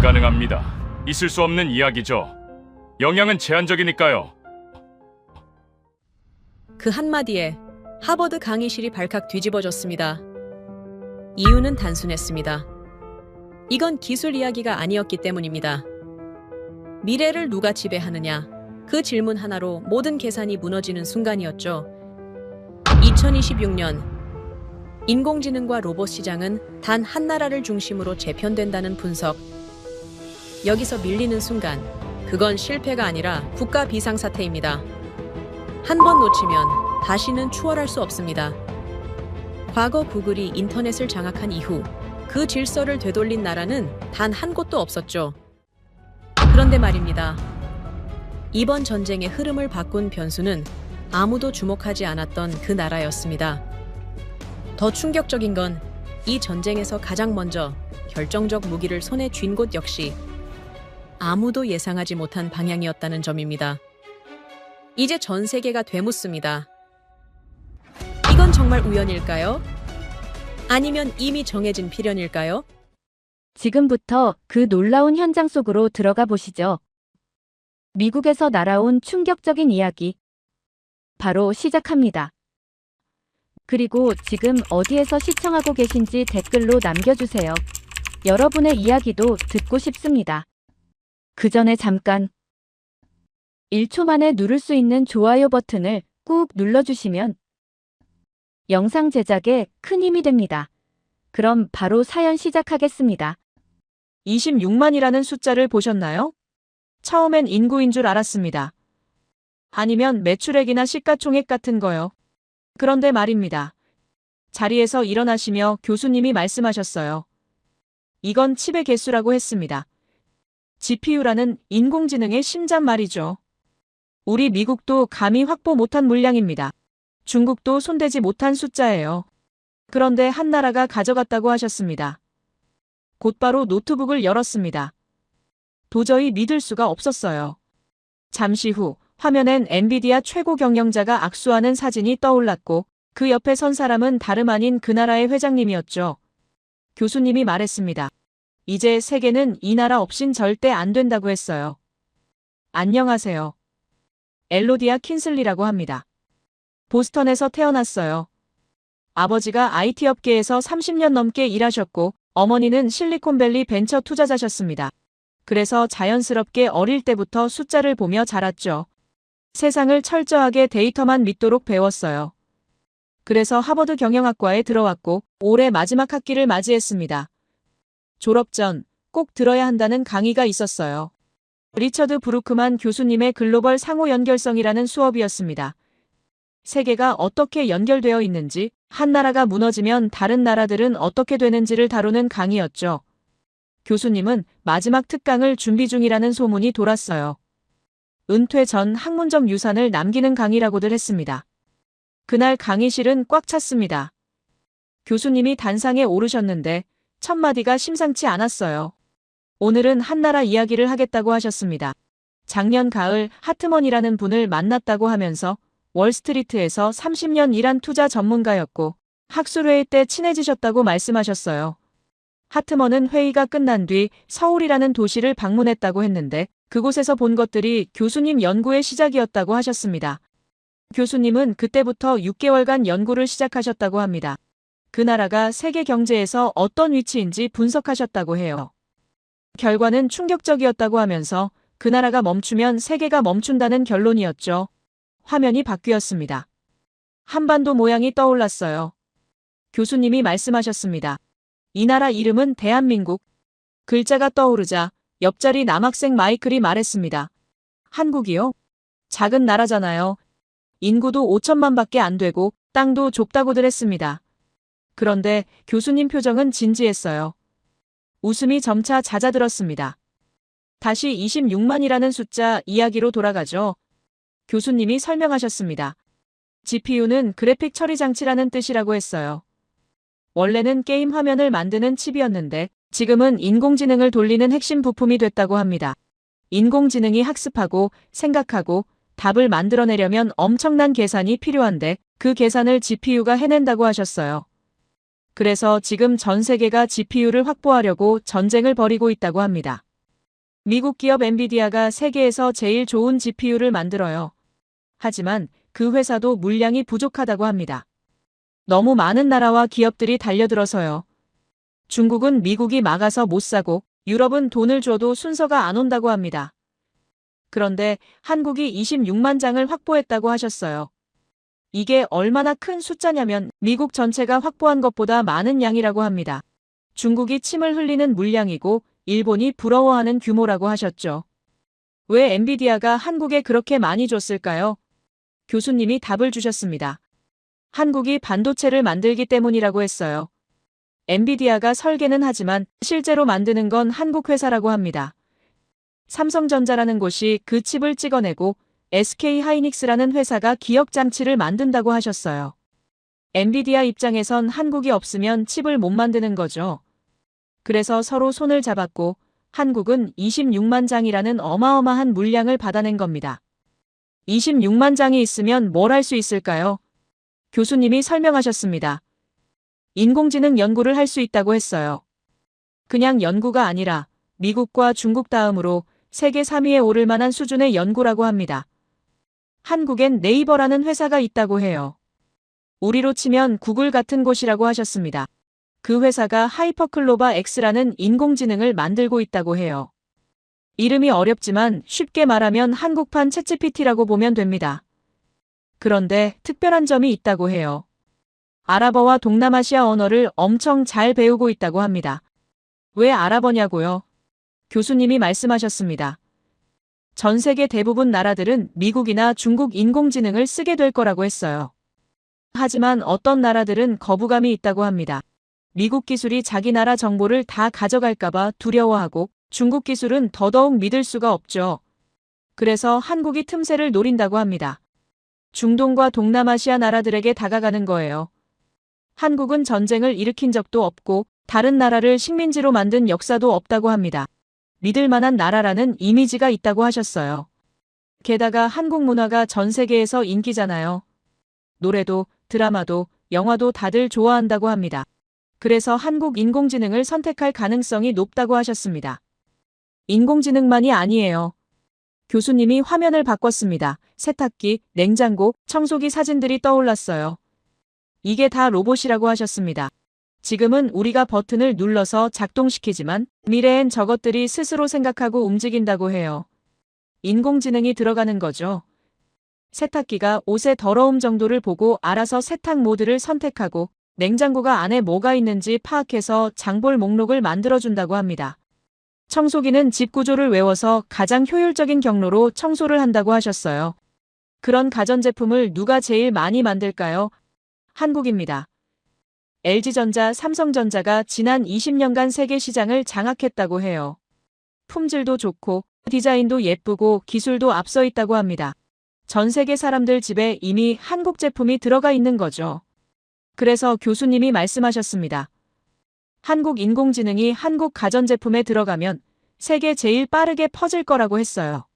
불가능합니다. 있을 수 없는 이야기죠. 영향은 제한적이니까요. 그 한마디에 하버드 강의실이 발칵 뒤집어졌습니다. 이유는 단순했습니다. 이건 기술 이야기가 아니었기 때문입니다. 미래를 누가 지배하느냐? 그 질문 하나로 모든 계산이 무너지는 순간이었죠. 2026년 인공지능과 로봇 시장은 단 한 나라를 중심으로 재편된다는 분석. 여기서 밀리는 순간 그건 실패가 아니라 국가 비상사태입니다. 한 번 놓치면 다시는 추월할 수 없습니다. 과거 구글이 인터넷을 장악한 이후 그 질서를 되돌린 나라는 단 한 곳도 없었죠. 그런데 말입니다. 이번 전쟁의 흐름을 바꾼 변수는 아무도 주목하지 않았던 그 나라였습니다. 더 충격적인 건 이 전쟁에서 가장 먼저 결정적 무기를 손에 쥔 곳 역시 아무도 예상하지 못한 방향이었다는 점입니다. 이제 전 세계가 되묻습니다. 이건 정말 우연일까요? 아니면 이미 정해진 필연일까요? 지금부터 그 놀라운 현장 속으로 들어가 보시죠. 미국에서 날아온 충격적인 이야기. 바로 시작합니다. 그리고 지금 어디에서 시청하고 계신지 댓글로 남겨주세요. 여러분의 이야기도 듣고 싶습니다. 그 전에 잠깐 1초 만에 누를 수 있는 좋아요 버튼을 꾹 눌러주시면 영상 제작에 큰 힘이 됩니다. 그럼 바로 사연 시작하겠습니다. 26만이라는 숫자를 보셨나요? 처음엔 인구인 줄 알았습니다. 아니면 매출액이나 시가총액 같은 거요. 그런데 말입니다. 자리에서 일어나시며 교수님이 말씀하셨어요. 이건 칩의 개수라고 했습니다. GPU라는 인공지능의 심장 말이죠. 우리 미국도 감히 확보 못한 물량입니다. 중국도 손대지 못한 숫자예요. 그런데 한 나라가 가져갔다고 하셨습니다. 곧바로 노트북을 열었습니다. 도저히 믿을 수가 없었어요. 잠시 후 화면엔 엔비디아 최고 경영자가 악수하는 사진이 떠올랐고 그 옆에 선 사람은 다름 아닌 그 나라의 회장님이었죠. 교수님이 말했습니다. 이제 세계는 이 나라 없인 절대 안 된다고 했어요. 안녕하세요. 엘로디아 킨슬리라고 합니다. 보스턴에서 태어났어요. 아버지가 IT 업계에서 30년 넘게 일하셨고 어머니는 실리콘밸리 벤처 투자자셨습니다. 그래서 자연스럽게 어릴 때부터 숫자를 보며 자랐죠. 세상을 철저하게 데이터만 믿도록 배웠어요. 그래서 하버드 경영학과에 들어왔고 올해 마지막 학기를 맞이했습니다. 졸업 전 꼭 들어야 한다는 강의가 있었어요. 리처드 브루크만 교수님의 글로벌 상호 연결성이라는 수업이었습니다. 세계가 어떻게 연결되어 있는지, 한 나라가 무너지면 다른 나라들은 어떻게 되는지를 다루는 강의였죠. 교수님은 마지막 특강을 준비 중이라는 소문이 돌았어요. 은퇴 전 학문적 유산을 남기는 강의라고들 했습니다. 그날 강의실은 꽉 찼습니다. 교수님이 단상에 오르셨는데 첫 마디가 심상치 않았어요. 오늘은 한 나라 이야기를 하겠다고 하셨습니다. 작년 가을 하트먼이라는 분을 만났다고 하면서 월스트리트에서 30년 일한 투자 전문가였고 학술회의 때 친해지셨다고 말씀하셨어요. 하트먼은 회의가 끝난 뒤 서울이라는 도시를 방문했다고 했는데 그곳에서 본 것들이 교수님 연구의 시작이었다고 하셨습니다. 교수님은 그때부터 6개월간 연구를 시작하셨다고 합니다. 그 나라가 세계 경제에서 어떤 위치인지 분석하셨다고 해요. 결과는 충격적이었다고 하면서 그 나라가 멈추면 세계가 멈춘다는 결론이었죠. 화면이 바뀌었습니다. 한반도 모양이 떠올랐어요. 교수님이 말씀하셨습니다. 이 나라 이름은 대한민국. 글자가 떠오르자 옆자리 남학생 마이클이 말했습니다. 한국이요? 작은 나라잖아요. 인구도 5천만 밖에 안 되고 땅도 좁다고들 했습니다. 그런데 교수님 표정은 진지했어요. 웃음이 점차 잦아들었습니다. 다시 26만이라는 숫자 이야기로 돌아가죠. 교수님이 설명하셨습니다. GPU는 그래픽 처리 장치라는 뜻이라고 했어요. 원래는 게임 화면을 만드는 칩이었는데 지금은 인공지능을 돌리는 핵심 부품이 됐다고 합니다. 인공지능이 학습하고 생각하고 답을 만들어내려면 엄청난 계산이 필요한데 그 계산을 GPU가 해낸다고 하셨어요. 그래서 지금 전 세계가 GPU를 확보하려고 전쟁을 벌이고 있다고 합니다. 미국 기업 엔비디아가 세계에서 제일 좋은 GPU를 만들어요. 하지만 그 회사도 물량이 부족하다고 합니다. 너무 많은 나라와 기업들이 달려들어서요. 중국은 미국이 막아서 못 사고 유럽은 돈을 줘도 순서가 안 온다고 합니다. 그런데 한국이 26만 장을 확보했다고 하셨어요. 이게 얼마나 큰 숫자냐면 미국 전체가 확보한 것보다 많은 양이라고 합니다. 중국이 침을 흘리는 물량이고 일본이 부러워하는 규모라고 하셨죠. 왜 엔비디아가 한국에 그렇게 많이 줬을까요? 교수님이 답을 주셨습니다. 한국이 반도체를 만들기 때문이라고 했어요. 엔비디아가 설계는 하지만 실제로 만드는 건 한국 회사라고 합니다. 삼성전자라는 곳이 그 칩을 찍어내고 SK하이닉스라는 회사가 기억장치를 만든다고 하셨어요. 엔비디아 입장에선 한국이 없으면 칩을 못 만드는 거죠. 그래서 서로 손을 잡았고 한국은 26만 장이라는 어마어마한 물량을 받아낸 겁니다. 26만 장이 있으면 뭘 할 수 있을까요? 교수님이 설명하셨습니다. 인공지능 연구를 할 수 있다고 했어요. 그냥 연구가 아니라 미국과 중국 다음으로 세계 3위에 오를 만한 수준의 연구라고 합니다. 한국엔 네이버라는 회사가 있다고 해요. 우리로 치면 구글 같은 곳이라고 하셨습니다. 그 회사가 하이퍼클로바 X라는 인공지능을 만들고 있다고 해요. 이름이 어렵지만 쉽게 말하면 한국판 챗GPT라고 보면 됩니다. 그런데 특별한 점이 있다고 해요. 아랍어와 동남아시아 언어를 엄청 잘 배우고 있다고 합니다. 왜 아랍어냐고요? 교수님이 말씀하셨습니다. 전 세계 대부분 나라들은 미국이나 중국 인공지능을 쓰게 될 거라고 했어요. 하지만 어떤 나라들은 거부감이 있다고 합니다. 미국 기술이 자기 나라 정보를 다 가져갈까봐 두려워하고 중국 기술은 더더욱 믿을 수가 없죠. 그래서 한국이 틈새를 노린다고 합니다. 중동과 동남아시아 나라들에게 다가가는 거예요. 한국은 전쟁을 일으킨 적도 없고 다른 나라를 식민지로 만든 역사도 없다고 합니다. 믿을 만한 나라라는 이미지가 있다고 하셨어요. 게다가 한국 문화가 전 세계에서 인기잖아요. 노래도, 드라마도, 영화도 다들 좋아한다고 합니다. 그래서 한국 인공지능을 선택할 가능성이 높다고 하셨습니다. 인공지능만이 아니에요. 교수님이 화면을 바꿨습니다. 세탁기, 냉장고, 청소기 사진들이 떠올랐어요. 이게 다 로봇이라고 하셨습니다. 지금은 우리가 버튼을 눌러서 작동시키지만 미래엔 저것들이 스스로 생각하고 움직인다고 해요. 인공지능이 들어가는 거죠. 세탁기가 옷의 더러움 정도를 보고 알아서 세탁 모드를 선택하고 냉장고가 안에 뭐가 있는지 파악해서 장볼 목록을 만들어준다고 합니다. 청소기는 집 구조를 외워서 가장 효율적인 경로로 청소를 한다고 하셨어요. 그런 가전제품을 누가 제일 많이 만들까요? 한국입니다. LG전자, 삼성전자가 지난 20년간 세계 시장을 장악했다고 해요. 품질도 좋고 디자인도 예쁘고 기술도 앞서 있다고 합니다. 전 세계 사람들 집에 이미 한국 제품이 들어가 있는 거죠. 그래서 교수님이 말씀하셨습니다. 한국 인공지능이 한국 가전제품에 들어가면 세계 제일 빠르게 퍼질 거라고 했어요.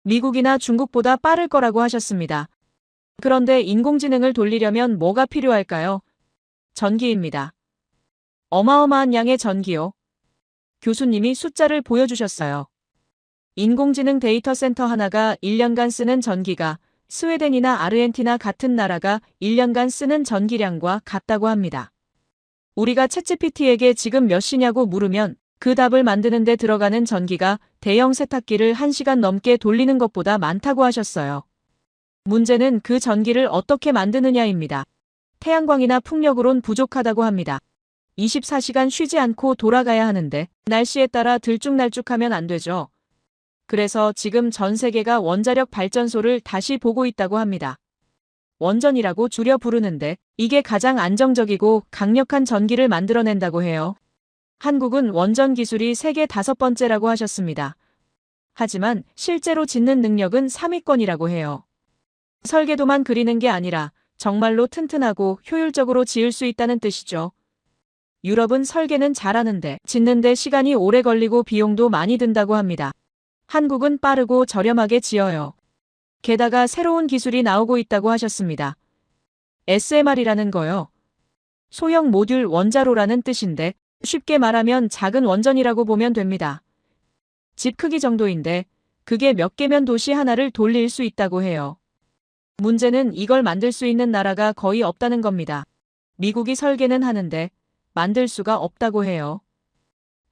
미국이나 중국보다 빠를 거라고 하셨습니다. 그런데 인공지능을 돌리려면 뭐가 필요할까요? 전기입니다. 어마어마한 양의 전기요. 교수님이 숫자를 보여주셨어요. 인공지능 데이터 센터 하나가 1년간 쓰는 전기가 스웨덴이나 아르헨티나 같은 나라가 1년간 쓰는 전기량과 같다고 합니다. 우리가 챗GPT에게 지금 몇 시냐고 물으면 그 답을 만드는 데 들어가는 전기가 대형 세탁기를 1시간 넘게 돌리는 것보다 많다고 하셨어요. 문제는 그 전기를 어떻게 만드느냐입니다. 태양광이나 풍력으론 부족하다고 합니다. 24시간 쉬지 않고 돌아가야 하는데 날씨에 따라 들쭉날쭉하면 안 되죠. 그래서 지금 전 세계가 원자력 발전소를 다시 보고 있다고 합니다. 원전이라고 줄여 부르는데 이게 가장 안정적이고 강력한 전기를 만들어낸다고 해요. 한국은 원전 기술이 세계 5번째라고 하셨습니다. 하지만 실제로 짓는 능력은 3위권이라고 해요. 설계도만 그리는 게 아니라 정말로 튼튼하고 효율적으로 지을 수 있다는 뜻이죠. 유럽은 설계는 잘하는데 짓는데 시간이 오래 걸리고 비용도 많이 든다고 합니다. 한국은 빠르고 저렴하게 지어요. 게다가 새로운 기술이 나오고 있다고 하셨습니다. SMR이라는 거요. 소형 모듈 원자로라는 뜻인데 쉽게 말하면 작은 원전이라고 보면 됩니다. 집 크기 정도인데 그게 몇 개면 도시 하나를 돌릴 수 있다고 해요. 문제는 이걸 만들 수 있는 나라가 거의 없다는 겁니다. 미국이 설계는 하는데 만들 수가 없다고 해요.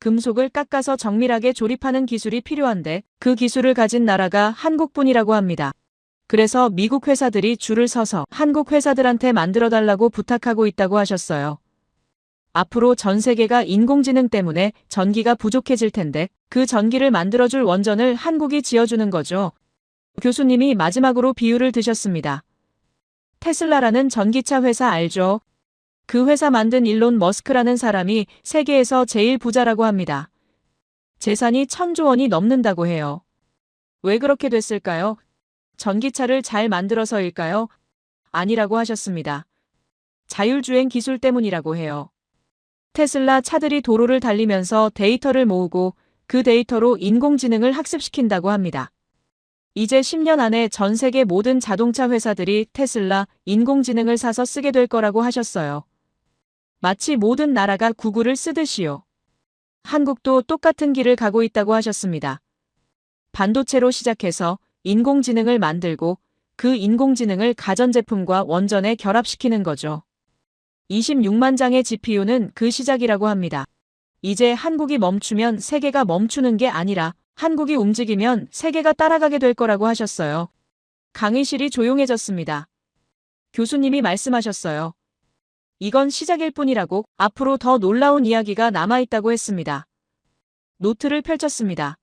금속을 깎아서 정밀하게 조립하는 기술이 필요한데 그 기술을 가진 나라가 한국뿐이라고 합니다. 그래서 미국 회사들이 줄을 서서 한국 회사들한테 만들어달라고 부탁하고 있다고 하셨어요. 앞으로 전 세계가 인공지능 때문에 전기가 부족해질 텐데 그 전기를 만들어줄 원전을 한국이 지어주는 거죠. 교수님이 마지막으로 비유를 드셨습니다. 테슬라라는 전기차 회사 알죠? 그 회사 만든 일론 머스크라는 사람이 세계에서 제일 부자라고 합니다. 재산이 1,000조 원이 넘는다고 해요. 왜 그렇게 됐을까요? 전기차를 잘 만들어서일까요? 아니라고 하셨습니다. 자율주행 기술 때문이라고 해요. 테슬라 차들이 도로를 달리면서 데이터를 모으고 그 데이터로 인공지능을 학습시킨다고 합니다. 이제 10년 안에 전 세계 모든 자동차 회사들이 테슬라 인공지능을 사서 쓰게 될 거라고 하셨어요. 마치 모든 나라가 구글을 쓰듯이요. 한국도 똑같은 길을 가고 있다고 하셨습니다. 반도체로 시작해서 인공지능을 만들고 그 인공지능을 가전제품과 원전에 결합시키는 거죠. 26만 장의 GPU는 그 시작이라고 합니다. 이제 한국이 멈추면 세계가 멈추는 게 아니라 한국이 움직이면 세계가 따라가게 될 거라고 하셨어요. 강의실이 조용해졌습니다. 교수님이 말씀하셨어요. 이건 시작일 뿐이라고 앞으로 더 놀라운 이야기가 남아있다고 했습니다. 노트를 펼쳤습니다.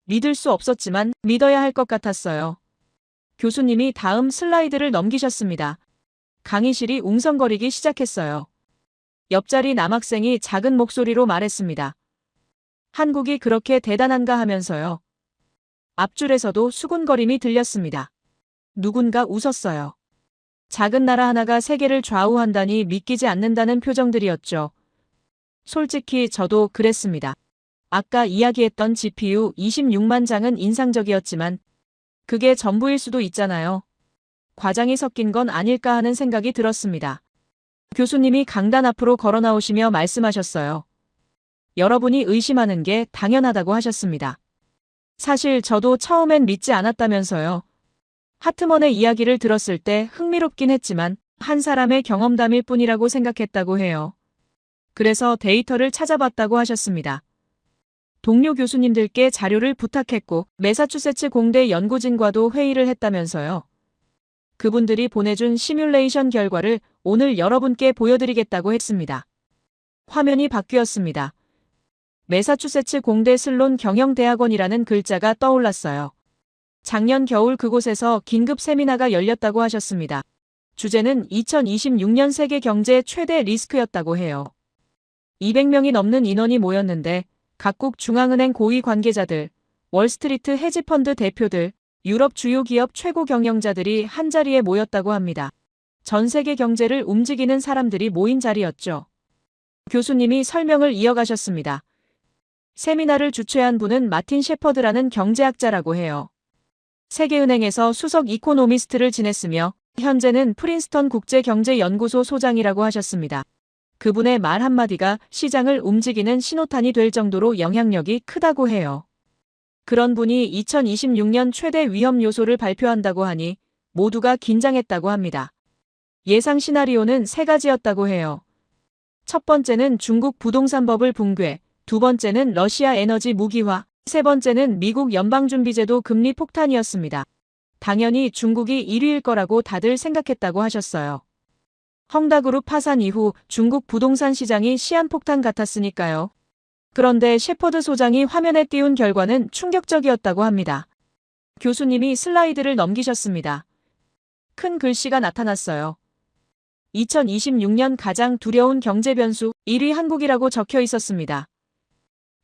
믿을 수 없었지만 믿어야 할 것 같았어요. 교수님이 다음 슬라이드를 넘기셨습니다. 강의실이 웅성거리기 시작했어요. 옆자리 남학생이 작은 목소리로 말했습니다. 한국이 그렇게 대단한가 하면서요. 앞줄에서도 수군거림이 들렸습니다. 누군가 웃었어요. 작은 나라 하나가 세계를 좌우한다니 믿기지 않는다는 표정들이었죠. 솔직히 저도 그랬습니다. 아까 이야기했던 GPU 26만 장은 인상적이었지만 그게 전부일 수도 있잖아요. 과장이 섞인 건 아닐까 하는 생각이 들었습니다. 교수님이 강단 앞으로 걸어 나오시며 말씀하셨어요. 여러분이 의심하는 게 당연하다고 하셨습니다. 사실 저도 처음엔 믿지 않았다면서요. 하트먼의 이야기를 들었을 때 흥미롭긴 했지만 한 사람의 경험담일 뿐이라고 생각했다고 해요. 그래서 데이터를 찾아봤다고 하셨습니다. 동료 교수님들께 자료를 부탁했고 매사추세츠 공대 연구진과도 회의를 했다면서요. 그분들이 보내준 시뮬레이션 결과를 오늘 여러분께 보여드리겠다고 했습니다. 화면이 바뀌었습니다. 매사추세츠 공대 슬론 경영대학원이라는 글자가 떠올랐어요. 작년 겨울 그곳에서 긴급 세미나가 열렸다고 하셨습니다. 주제는 2026년 세계 경제 최대 리스크였다고 해요. 200명이 넘는 인원이 모였는데 각국 중앙은행 고위 관계자들, 월스트리트 헤지펀드 대표들, 유럽 주요 기업 최고 경영자들이 한자리에 모였다고 합니다. 전 세계 경제를 움직이는 사람들이 모인 자리였죠. 교수님이 설명을 이어가셨습니다. 세미나를 주최한 분은 마틴 셰퍼드라는 경제학자라고 해요. 세계은행에서 수석 이코노미스트를 지냈으며 현재는 프린스턴 국제경제연구소 소장이라고 하셨습니다. 그분의 말 한마디가 시장을 움직이는 신호탄이 될 정도로 영향력이 크다고 해요. 그런 분이 2026년 최대 위험 요소를 발표한다고 하니 모두가 긴장했다고 합니다. 예상 시나리오는 3가지였다고 해요. 첫 번째는 중국 부동산버블 붕괴, 두 번째는 러시아 에너지 무기화, 세 번째는 미국 연방준비제도 금리 폭탄이었습니다. 당연히 중국이 1위일 거라고 다들 생각했다고 하셨어요. 헝다그룹 파산 이후 중국 부동산 시장이 시한폭탄 같았으니까요. 그런데 셰퍼드 소장이 화면에 띄운 결과는 충격적이었다고 합니다. 교수님이 슬라이드를 넘기셨습니다. 큰 글씨가 나타났어요. 2026년 가장 두려운 경제 변수 1위 한국이라고 적혀 있었습니다.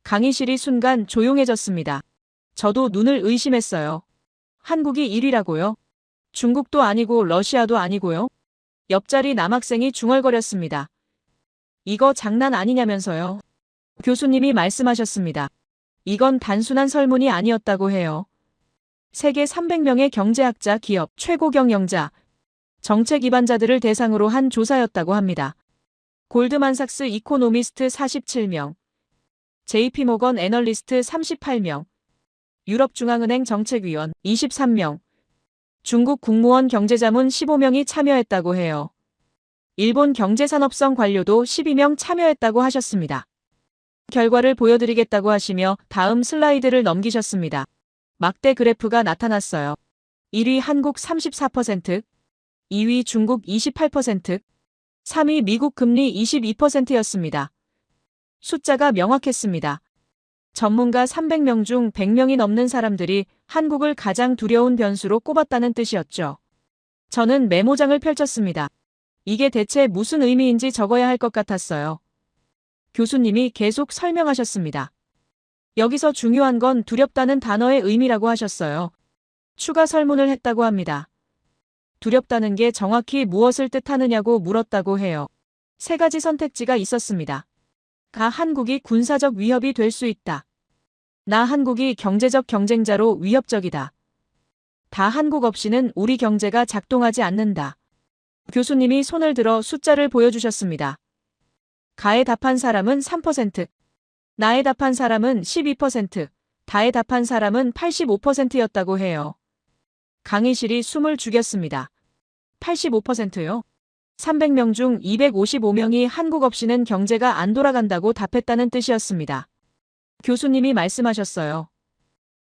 강의실이 순간 조용해졌습니다. 저도 눈을 의심했어요. 한국이 1위라고요? 중국도 아니고 러시아도 아니고요? 옆자리 남학생이 중얼거렸습니다. 이거 장난 아니냐면서요. 교수님이 말씀하셨습니다. 이건 단순한 설문이 아니었다고 해요. 세계 300명의 경제학자, 기업, 최고 경영자, 정책 입안자들을 대상으로 한 조사였다고 합니다. 골드만삭스 이코노미스트 47명, JP모건 애널리스트 38명, 유럽중앙은행 정책위원 23명, 중국 국무원 경제자문 15명이 참여했다고 해요. 일본 경제산업성 관료도 12명 참여했다고 하셨습니다. 결과를 보여드리겠다고 하시며 다음 슬라이드를 넘기셨습니다. 막대 그래프가 나타났어요. 1위 한국 34%, 2위 중국 28%, 3위 미국 금리 22%였습니다. 숫자가 명확했습니다. 전문가 300명 중 100명이 넘는 사람들이 한국을 가장 두려운 변수로 꼽았다는 뜻이었죠. 저는 메모장을 펼쳤습니다. 이게 대체 무슨 의미인지 적어야 할 것 같았어요. 교수님이 계속 설명하셨습니다. 여기서 중요한 건 두렵다는 단어의 의미라고 하셨어요. 추가 설문을 했다고 합니다. 두렵다는 게 정확히 무엇을 뜻하느냐고 물었다고 해요. 3가지 선택지가 있었습니다. 가 한국이 군사적 위협이 될 수 있다. 나 한국이 경제적 경쟁자로 위협적이다. 다 한국 없이는 우리 경제가 작동하지 않는다. 교수님이 손을 들어 숫자를 보여주셨습니다. 가에 답한 사람은 3%, 나에 답한 사람은 12%, 다에 답한 사람은 85%였다고 해요. 강의실이 숨을 죽였습니다. 85%요? 300명 중 255명이 한국 없이는 경제가 안 돌아간다고 답했다는 뜻이었습니다. 교수님이 말씀하셨어요.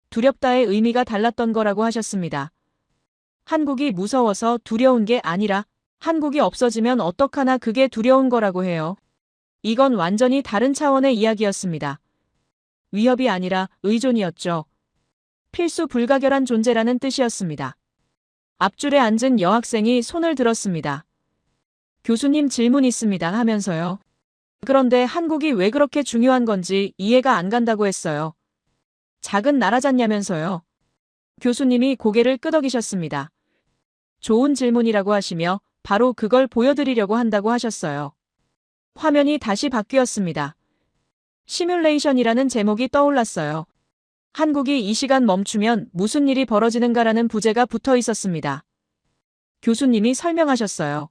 두렵다의 의미가 달랐던 거라고 하셨습니다. 한국이 무서워서 두려운 게 아니라 한국이 없어지면 어떡하나 그게 두려운 거라고 해요. 이건 완전히 다른 차원의 이야기였습니다. 위협이 아니라 의존이었죠. 필수 불가결한 존재라는 뜻이었습니다. 앞줄에 앉은 여학생이 손을 들었습니다. 교수님 질문 있습니다 하면서요. 그런데 한국이 왜 그렇게 중요한 건지 이해가 안 간다고 했어요. 작은 나라잖냐면서요. 교수님이 고개를 끄덕이셨습니다. 좋은 질문이라고 하시며 바로 그걸 보여드리려고 한다고 하셨어요. 화면이 다시 바뀌었습니다. 시뮬레이션이라는 제목이 떠올랐어요. 한국이 이 시간 멈추면 무슨 일이 벌어지는가라는 부제가 붙어 있었습니다. 교수님이 설명하셨어요.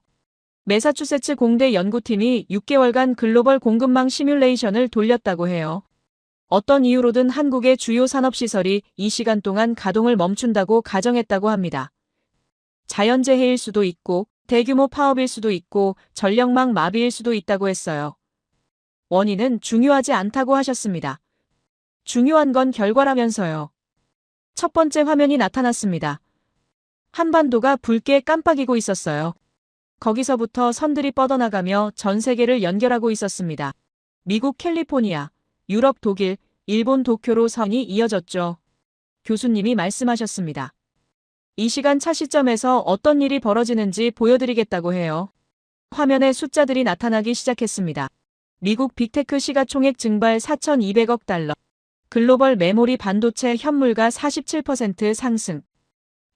매사추세츠 공대 연구팀이 6개월간 글로벌 공급망 시뮬레이션을 돌렸다고 해요. 어떤 이유로든 한국의 주요 산업시설이 이 시간 동안 가동을 멈춘다고 가정했다고 합니다. 자연재해일 수도 있고 대규모 파업일 수도 있고 전력망 마비일 수도 있다고 했어요. 원인은 중요하지 않다고 하셨습니다. 중요한 건 결과라면서요. 첫 번째 화면이 나타났습니다. 한반도가 붉게 깜빡이고 있었어요. 거기서부터 선들이 뻗어나가며 전 세계를 연결하고 있었습니다. 미국 캘리포니아, 유럽 독일, 일본 도쿄로 선이 이어졌죠. 교수님이 말씀하셨습니다. 이 시간 차 시점에서 어떤 일이 벌어지는지 보여드리겠다고 해요. 화면에 숫자들이 나타나기 시작했습니다. 미국 빅테크 시가총액 증발 4,200억 달러. 글로벌 메모리 반도체 현물가 47% 상승.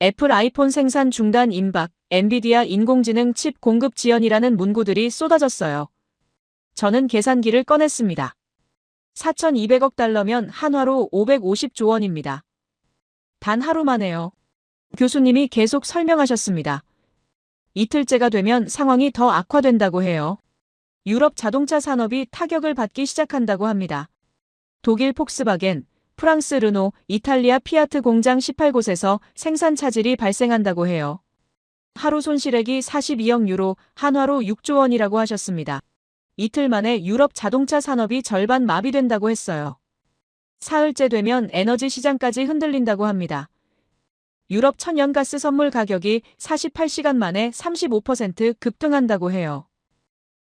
애플 아이폰 생산 중단 임박. 엔비디아 인공지능 칩 공급 지연이라는 문구들이 쏟아졌어요. 저는 계산기를 꺼냈습니다. 4,200억 달러면 한화로 550조 원입니다. 단 하루 만에요. 교수님이 계속 설명하셨습니다. 이틀째가 되면 상황이 더 악화된다고 해요. 유럽 자동차 산업이 타격을 받기 시작한다고 합니다. 독일 폭스바겐, 프랑스 르노, 이탈리아 피아트 공장 18곳에서 생산 차질이 발생한다고 해요. 하루 손실액이 42억 유로, 한화로 6조 원이라고 하셨습니다. 이틀 만에 유럽 자동차 산업이 절반 마비된다고 했어요. 사흘째 되면 에너지 시장까지 흔들린다고 합니다. 유럽 천연가스 선물 가격이 48시간 만에 35% 급등한다고 해요.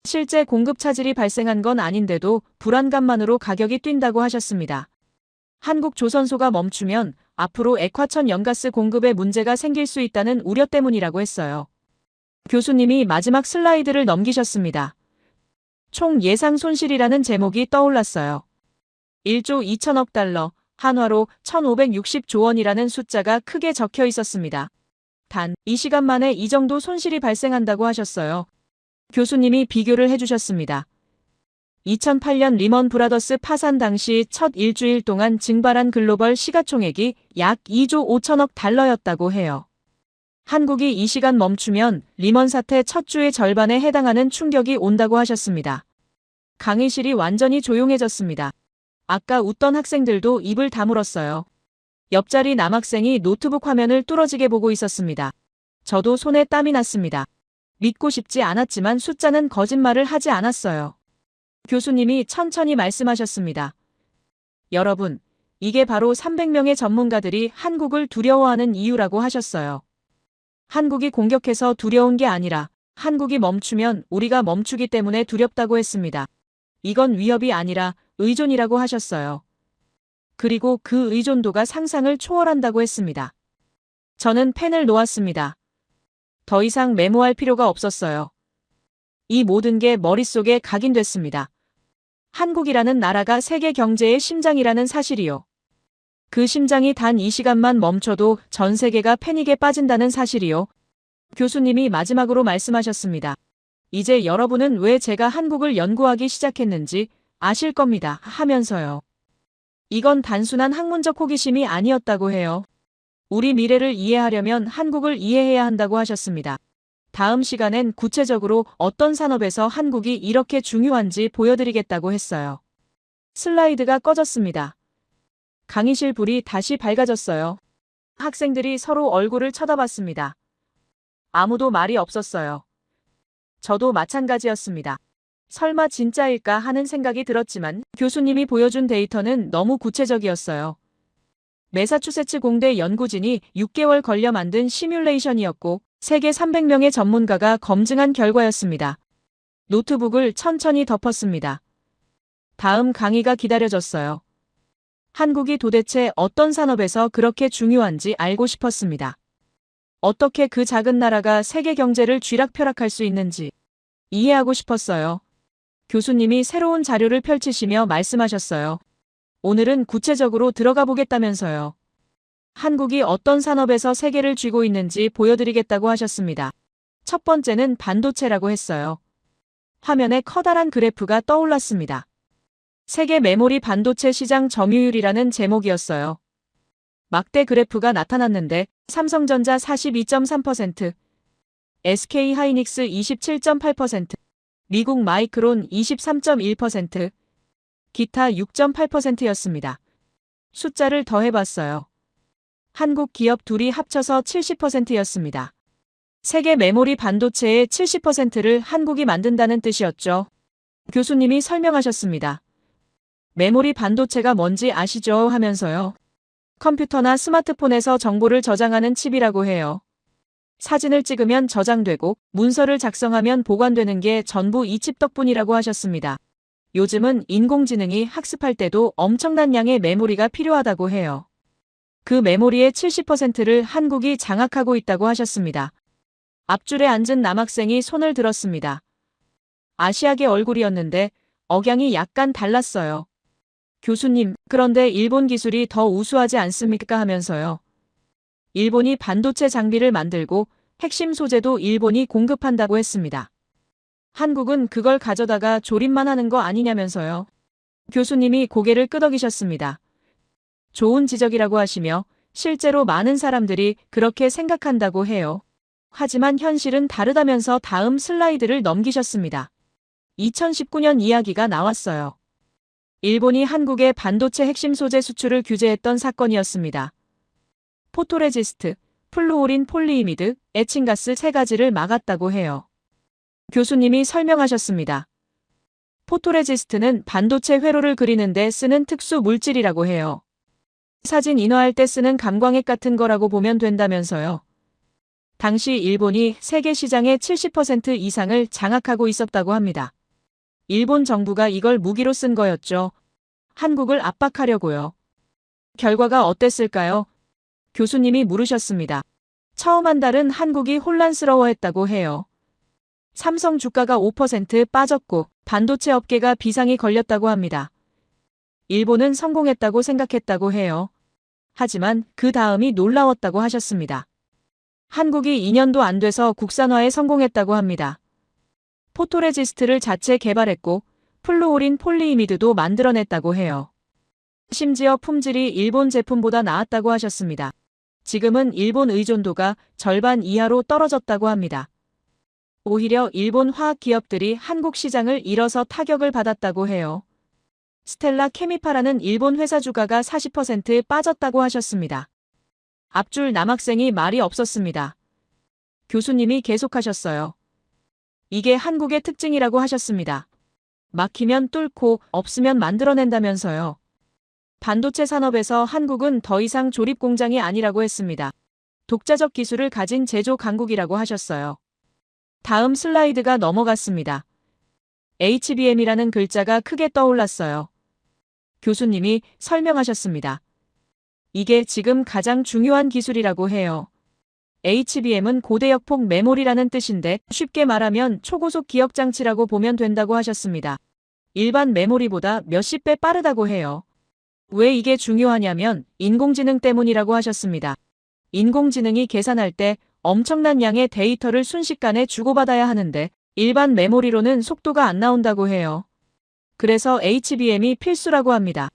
실제 공급 차질이 발생한 건 아닌데도 불안감만으로 가격이 뛴다고 하셨습니다. 한국 조선소가 멈추면 앞으로 액화천 연가스 공급에 문제가 생길 수 있다는 우려 때문이라고 했어요. 교수님이 마지막 슬라이드를 넘기셨습니다. 총 예상 손실이라는 제목이 떠올랐어요. 1조 2천억 달러, 한화로 1,560조 원이라는 숫자가 크게 적혀 있었습니다. 단, 이 시간 만에 이 정도 손실이 발생한다고 하셨어요. 교수님이 비교를 해주셨습니다. 2008년 리먼 브라더스 파산 당시 첫 일주일 동안 증발한 글로벌 시가총액이 약 2조 5천억 달러였다고 해요. 한국이 이 시간 멈추면 리먼 사태 첫 주의 절반에 해당하는 충격이 온다고 하셨습니다. 강의실이 완전히 조용해졌습니다. 아까 웃던 학생들도 입을 다물었어요. 옆자리 남학생이 노트북 화면을 뚫어지게 보고 있었습니다. 저도 손에 땀이 났습니다. 믿고 싶지 않았지만 숫자는 거짓말을 하지 않았어요. 교수님이 천천히 말씀하셨습니다. 여러분, 이게 바로 300명의 전문가들이 한국을 두려워하는 이유라고 하셨어요. 한국이 공격해서 두려운 게 아니라 한국이 멈추면 우리가 멈추기 때문에 두렵다고 했습니다. 이건 위협이 아니라 의존이라고 하셨어요. 그리고 그 의존도가 상상을 초월한다고 했습니다. 저는 펜을 놓았습니다. 더 이상 메모할 필요가 없었어요. 이 모든 게 머릿속에 각인됐습니다. 한국이라는 나라가 세계 경제의 심장이라는 사실이요. 그 심장이 단 이 시간만 멈춰도 전 세계가 패닉에 빠진다는 사실이요. 교수님이 마지막으로 말씀하셨습니다. 이제 여러분은 왜 제가 한국을 연구하기 시작했는지 아실 겁니다. 하면서요. 이건 단순한 학문적 호기심이 아니었다고 해요. 우리 미래를 이해하려면 한국을 이해해야 한다고 하셨습니다. 다음 시간엔 구체적으로 어떤 산업에서 한국이 이렇게 중요한지 보여드리겠다고 했어요. 슬라이드가 꺼졌습니다. 강의실 불이 다시 밝아졌어요. 학생들이 서로 얼굴을 쳐다봤습니다. 아무도 말이 없었어요. 저도 마찬가지였습니다. 설마 진짜일까 하는 생각이 들었지만 교수님이 보여준 데이터는 너무 구체적이었어요. 매사추세츠 공대 연구진이 6개월 걸려 만든 시뮬레이션이었고 세계 300명의 전문가가 검증한 결과였습니다. 노트북을 천천히 덮었습니다. 다음 강의가 기다려졌어요. 한국이 도대체 어떤 산업에서 그렇게 중요한지 알고 싶었습니다. 어떻게 그 작은 나라가 세계 경제를 쥐락펴락할 수 있는지 이해하고 싶었어요. 교수님이 새로운 자료를 펼치시며 말씀하셨어요. 오늘은 구체적으로 들어가 보겠다면서요. 한국이 어떤 산업에서 세계를 쥐고 있는지 보여드리겠다고 하셨습니다. 첫 번째는 반도체라고 했어요. 화면에 커다란 그래프가 떠올랐습니다. 세계 메모리 반도체 시장 점유율이라는 제목이었어요. 막대 그래프가 나타났는데 삼성전자 42.3%, SK하이닉스 27.8%, 미국 마이크론 23.1%, 기타 6.8%였습니다. 숫자를 더해봤어요. 한국 기업 둘이 합쳐서 70%였습니다. 세계 메모리 반도체의 70%를 한국이 만든다는 뜻이었죠. 교수님이 설명하셨습니다. 메모리 반도체가 뭔지 아시죠? 하면서요. 컴퓨터나 스마트폰에서 정보를 저장하는 칩이라고 해요. 사진을 찍으면 저장되고 문서를 작성하면 보관되는 게 전부 이 칩 덕분이라고 하셨습니다. 요즘은 인공지능이 학습할 때도 엄청난 양의 메모리가 필요하다고 해요. 그 메모리의 70%를 한국이 장악하고 있다고 하셨습니다. 앞줄에 앉은 남학생이 손을 들었습니다. 아시아계 얼굴이었는데 억양이 약간 달랐어요. 교수님, 그런데 일본 기술이 더 우수하지 않습니까? 하면서요. 일본이 반도체 장비를 만들고 핵심 소재도 일본이 공급한다고 했습니다. 한국은 그걸 가져다가 조립만 하는 거 아니냐면서요. 교수님이 고개를 끄덕이셨습니다. 좋은 지적이라고 하시며 실제로 많은 사람들이 그렇게 생각한다고 해요. 하지만 현실은 다르다면서 다음 슬라이드를 넘기셨습니다. 2019년 이야기가 나왔어요. 일본이 한국의 반도체 핵심 소재 수출을 규제했던 사건이었습니다. 포토레지스트, 플루오린 폴리이미드, 에칭가스 세 가지를 막았다고 해요. 교수님이 설명하셨습니다. 포토레지스트는 반도체 회로를 그리는 데 쓰는 특수 물질이라고 해요. 사진 인화할 때 쓰는 감광액 같은 거라고 보면 된다면서요. 당시 일본이 세계 시장의 70% 이상을 장악하고 있었다고 합니다. 일본 정부가 이걸 무기로 쓴 거였죠. 한국을 압박하려고요. 결과가 어땠을까요? 교수님이 물으셨습니다. 처음 한 달은 한국이 혼란스러워했다고 해요. 삼성 주가가 5% 빠졌고 반도체 업계가 비상이 걸렸다고 합니다. 일본은 성공했다고 생각했다고 해요. 하지만 그 다음이 놀라웠다고 하셨습니다. 한국이 2년도 안 돼서 국산화에 성공했다고 합니다. 포토레지스트를 자체 개발했고 플루오린 폴리이미드도 만들어냈다고 해요. 심지어 품질이 일본 제품보다 나았다고 하셨습니다. 지금은 일본 의존도가 절반 이하로 떨어졌다고 합니다. 오히려 일본 화학 기업들이 한국 시장을 잃어서 타격을 받았다고 해요. 스텔라 케미파라는 일본 회사 주가가 40% 빠졌다고 하셨습니다. 앞줄 남학생이 말이 없었습니다. 교수님이 계속하셨어요. 이게 한국의 특징이라고 하셨습니다. 막히면 뚫고 없으면 만들어낸다면서요. 반도체 산업에서 한국은 더 이상 조립 공장이 아니라고 했습니다. 독자적 기술을 가진 제조 강국이라고 하셨어요. 다음 슬라이드가 넘어갔습니다. HBM이라는 글자가 크게 떠올랐어요. 교수님이 설명하셨습니다. 이게 지금 가장 중요한 기술이라고 해요. HBM은 고대역폭 메모리라는 뜻인데 쉽게 말하면 초고속 기억장치라고 보면 된다고 하셨습니다. 일반 메모리보다 몇십 배 빠르다고 해요. 왜 이게 중요하냐면 인공지능 때문이라고 하셨습니다. 인공지능이 계산할 때 엄청난 양의 데이터를 순식간에 주고받아야 하는데 일반 메모리로는 속도가 안 나온다고 해요. 그래서 HBM이 필수라고 합니다.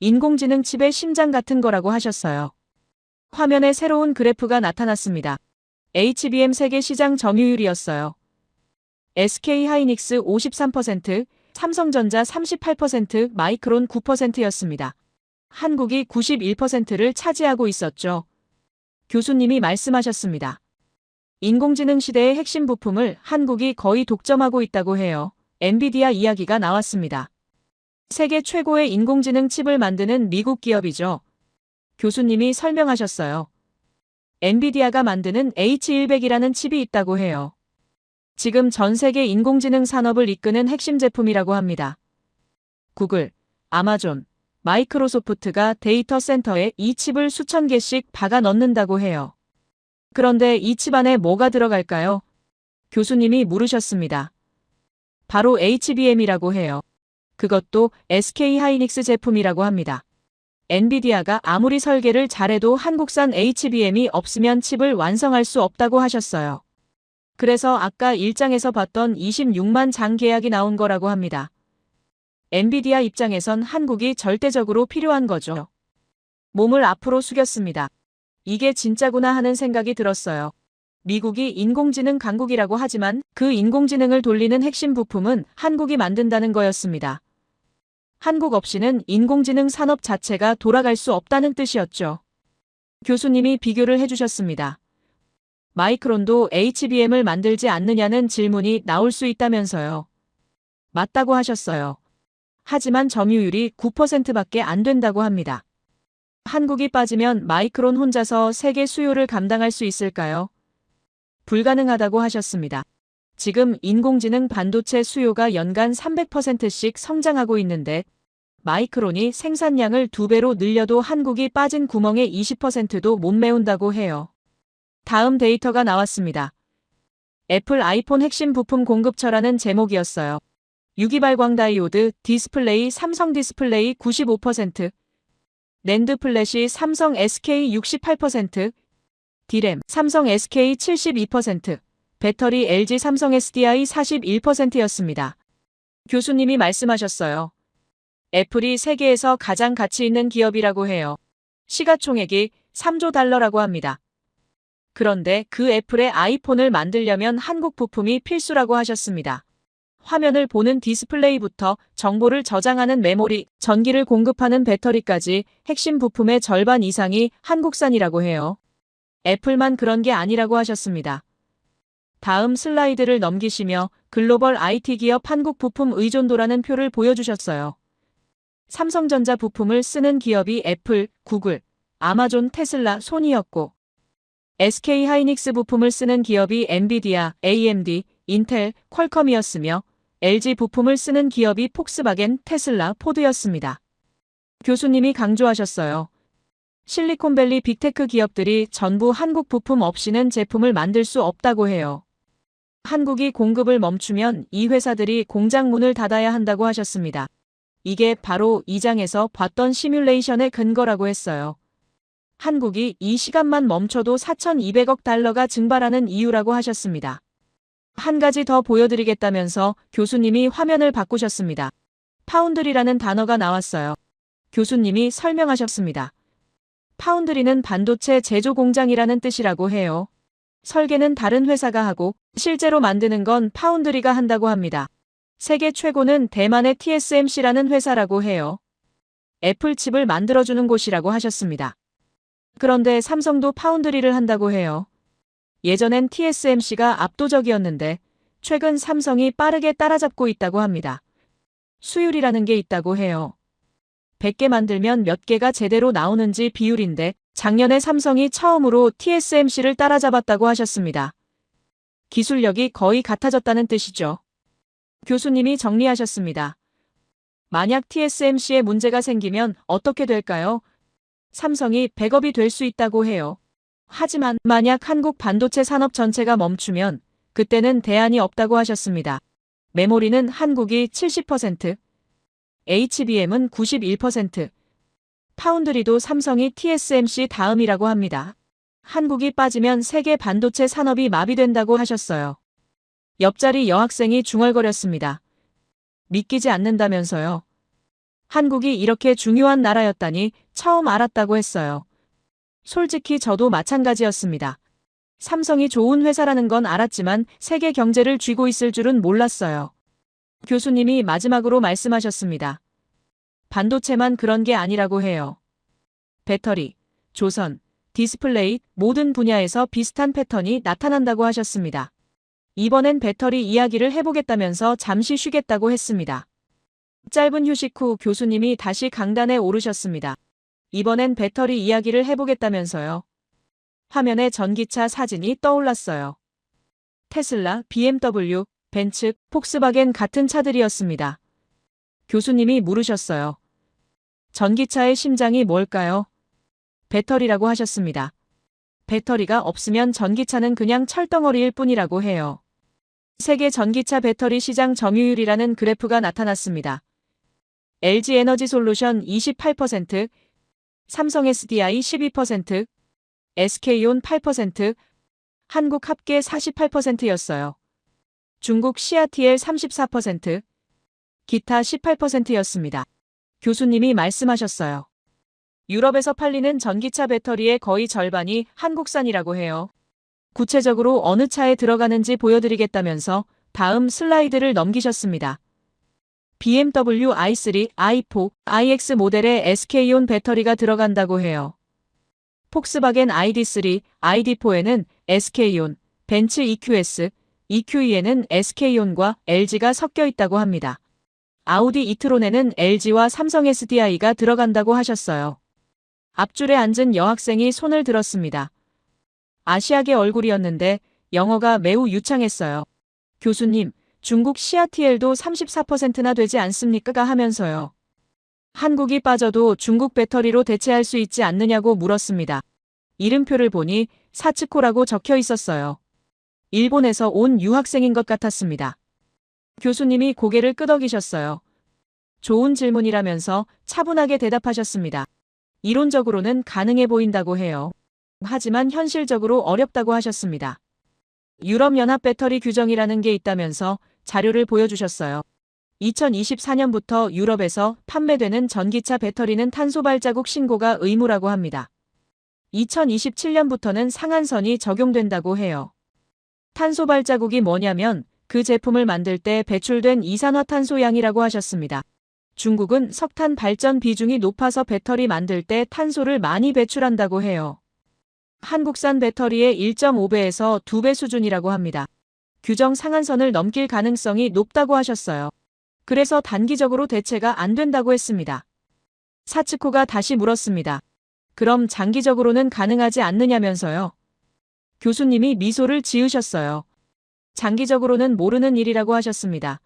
인공지능 칩의 심장 같은 거라고 하셨어요. 화면에 새로운 그래프가 나타났습니다. HBM 세계 시장 점유율이었어요. SK하이닉스 53%, 삼성전자 38%, 마이크론 9%였습니다. 한국이 91%를 차지하고 있었죠. 교수님이 말씀하셨습니다. 인공지능 시대의 핵심 부품을 한국이 거의 독점하고 있다고 해요. 엔비디아 이야기가 나왔습니다. 세계 최고의 인공지능 칩을 만드는 미국 기업이죠. 교수님이 설명하셨어요. 엔비디아가 만드는 H100이라는 칩이 있다고 해요. 지금 전 세계 인공지능 산업을 이끄는 핵심 제품이라고 합니다. 구글, 아마존, 마이크로소프트가 데이터 센터에 이 칩을 수천 개씩 박아 넣는다고 해요. 그런데 이 칩 안에 뭐가 들어갈까요? 교수님이 물으셨습니다. 바로 HBM이라고 해요. 그것도 SK하이닉스 제품이라고 합니다. 엔비디아가 아무리 설계를 잘해도 한국산 HBM이 없으면 칩을 완성할 수 없다고 하셨어요. 그래서 아까 1장에서 봤던 26만 장 계약이 나온 거라고 합니다. 엔비디아 입장에선 한국이 절대적으로 필요한 거죠. 몸을 앞으로 숙였습니다. 이게 진짜구나 하는 생각이 들었어요. 미국이 인공지능 강국이라고 하지만 그 인공지능을 돌리는 핵심 부품은 한국이 만든다는 거였습니다. 한국 없이는 인공지능 산업 자체가 돌아갈 수 없다는 뜻이었죠. 교수님이 비교를 해주셨습니다. 마이크론도 HBM을 만들지 않느냐는 질문이 나올 수 있다면서요. 맞다고 하셨어요. 하지만 점유율이 9%밖에 안 된다고 합니다. 한국이 빠지면 마이크론 혼자서 세계 수요를 감당할 수 있을까요? 불가능하다고 하셨습니다. 지금 인공지능 반도체 수요가 연간 300%씩 성장하고 있는데 마이크론이 생산량을 2배로 늘려도 한국이 빠진 구멍의 20%도 못 메운다고 해요. 다음 데이터가 나왔습니다. 애플 아이폰 핵심 부품 공급처라는 제목이었어요. 유기발광 다이오드, 디스플레이 삼성 디스플레이 95%, 낸드 플래시 삼성 SK 68%, 디램 삼성 SK 72%, 배터리 LG 삼성 SDI 41%였습니다. 교수님이 말씀하셨어요. 애플이 세계에서 가장 가치 있는 기업이라고 해요. 시가총액이 3조 달러라고 합니다. 그런데 그 애플의 아이폰을 만들려면 한국 부품이 필수라고 하셨습니다. 화면을 보는 디스플레이부터 정보를 저장하는 메모리, 전기를 공급하는 배터리까지 핵심 부품의 절반 이상이 한국산이라고 해요. 애플만 그런 게 아니라고 하셨습니다. 다음 슬라이드를 넘기시며 글로벌 IT 기업 한국 부품 의존도라는 표를 보여주셨어요. 삼성전자 부품을 쓰는 기업이 애플, 구글, 아마존, 테슬라, 소니였고 SK하이닉스 부품을 쓰는 기업이 엔비디아, AMD, 인텔, 퀄컴이었으며 LG 부품을 쓰는 기업이 폭스바겐, 테슬라, 포드였습니다. 교수님이 강조하셨어요. 실리콘밸리 빅테크 기업들이 전부 한국 부품 없이는 제품을 만들 수 없다고 해요. 한국이 공급을 멈추면 이 회사들이 공장 문을 닫아야 한다고 하셨습니다. 이게 바로 2장에서 봤던 시뮬레이션의 근거라고 했어요. 한국이 이 시간만 멈춰도 4,200억 달러가 증발하는 이유라고 하셨습니다. 한 가지 더 보여드리겠다면서 교수님이 화면을 바꾸셨습니다. 파운드리라는 단어가 나왔어요. 교수님이 설명하셨습니다. 파운드리는 반도체 제조 공장이라는 뜻이라고 해요. 설계는 다른 회사가 하고 실제로 만드는 건 파운드리가 한다고 합니다. 세계 최고는 대만의 TSMC라는 회사라고 해요. 애플칩을 만들어주는 곳이라고 하셨습니다. 그런데 삼성도 파운드리를 한다고 해요. 예전엔 TSMC가 압도적이었는데 최근 삼성이 빠르게 따라잡고 있다고 합니다. 수율이라는 게 있다고 해요. 100개 만들면 몇 개가 제대로 나오는지 비율인데 작년에 삼성이 처음으로 TSMC를 따라잡았다고 하셨습니다. 기술력이 거의 같아졌다는 뜻이죠. 교수님이 정리하셨습니다. 만약 TSMC에 문제가 생기면 어떻게 될까요? 삼성이 백업이 될 수 있다고 해요. 하지만 만약 한국 반도체 산업 전체가 멈추면 그때는 대안이 없다고 하셨습니다. 메모리는 한국이 70%, HBM은 91%, 파운드리도 삼성이 TSMC 다음이라고 합니다. 한국이 빠지면 세계 반도체 산업이 마비된다고 하셨어요. 옆자리 여학생이 중얼거렸습니다. 믿기지 않는다면서요. 한국이 이렇게 중요한 나라였다니 처음 알았다고 했어요. 솔직히 저도 마찬가지였습니다. 삼성이 좋은 회사라는 건 알았지만 세계 경제를 쥐고 있을 줄은 몰랐어요. 교수님이 마지막으로 말씀하셨습니다. 반도체만 그런 게 아니라고 해요. 배터리, 조선, 디스플레이 모든 분야에서 비슷한 패턴이 나타난다고 하셨습니다. 이번엔 배터리 이야기를 해보겠다면서 잠시 쉬겠다고 했습니다. 짧은 휴식 후 교수님이 다시 강단에 오르셨습니다. 이번엔 배터리 이야기를 해보겠다면서요. 화면에 전기차 사진이 떠올랐어요. 테슬라, BMW, 벤츠, 폭스바겐 같은 차들이었습니다. 교수님이 물으셨어요. 전기차의 심장이 뭘까요? 배터리라고 하셨습니다. 배터리가 없으면 전기차는 그냥 철덩어리일 뿐이라고 해요. 세계 전기차 배터리 시장 점유율이라는 그래프가 나타났습니다. LG 에너지 솔루션 28%, 삼성 SDI 12%, SK온 8%, 한국 합계 48%였어요. 중국 CATL 34%, 기타 18%였습니다. 교수님이 말씀하셨어요. 유럽에서 팔리는 전기차 배터리의 거의 절반이 한국산이라고 해요. 구체적으로 어느 차에 들어가는지 보여드리겠다면서 다음 슬라이드를 넘기셨습니다. BMW i3, i4, iX 모델에 SK온 배터리가 들어간다고 해요. 폭스바겐 ID3, ID4에는 SK온, 벤츠 EQS, EQE에는 SK온과 LG가 섞여 있다고 합니다. 아우디 이트론에는 LG와 삼성 SDI가 들어간다고 하셨어요. 앞줄에 앉은 여학생이 손을 들었습니다. 아시아계 얼굴이었는데 영어가 매우 유창했어요. 교수님, 중국 CATL도 34%나 되지 않습니까? 하면서요. 한국이 빠져도 중국 배터리로 대체할 수 있지 않느냐고 물었습니다. 이름표를 보니 사츠코라고 적혀 있었어요. 일본에서 온 유학생인 것 같았습니다. 교수님이 고개를 끄덕이셨어요. 좋은 질문이라면서 차분하게 대답하셨습니다. 이론적으로는 가능해 보인다고 해요. 하지만 현실적으로 어렵다고 하셨습니다. 유럽연합 배터리 규정이라는 게 있다면서 자료를 보여주셨어요. 2024년부터 유럽에서 판매되는 전기차 배터리는 탄소 발자국 신고가 의무라고 합니다. 2027년부터는 상한선이 적용된다고 해요. 탄소 발자국이 뭐냐면 그 제품을 만들 때 배출된 이산화탄소 양이라고 하셨습니다. 중국은 석탄 발전 비중이 높아서 배터리 만들 때 탄소를 많이 배출한다고 해요. 한국산 배터리의 1.5배에서 2배 수준이라고 합니다. 규정 상한선을 넘길 가능성이 높다고 하셨어요. 그래서 단기적으로 대체가 안 된다고 했습니다. 사츠코가 다시 물었습니다. 그럼 장기적으로는 가능하지 않느냐면서요. 교수님이 미소를 지으셨어요. 장기적으로는 모르는 일이라고 하셨습니다.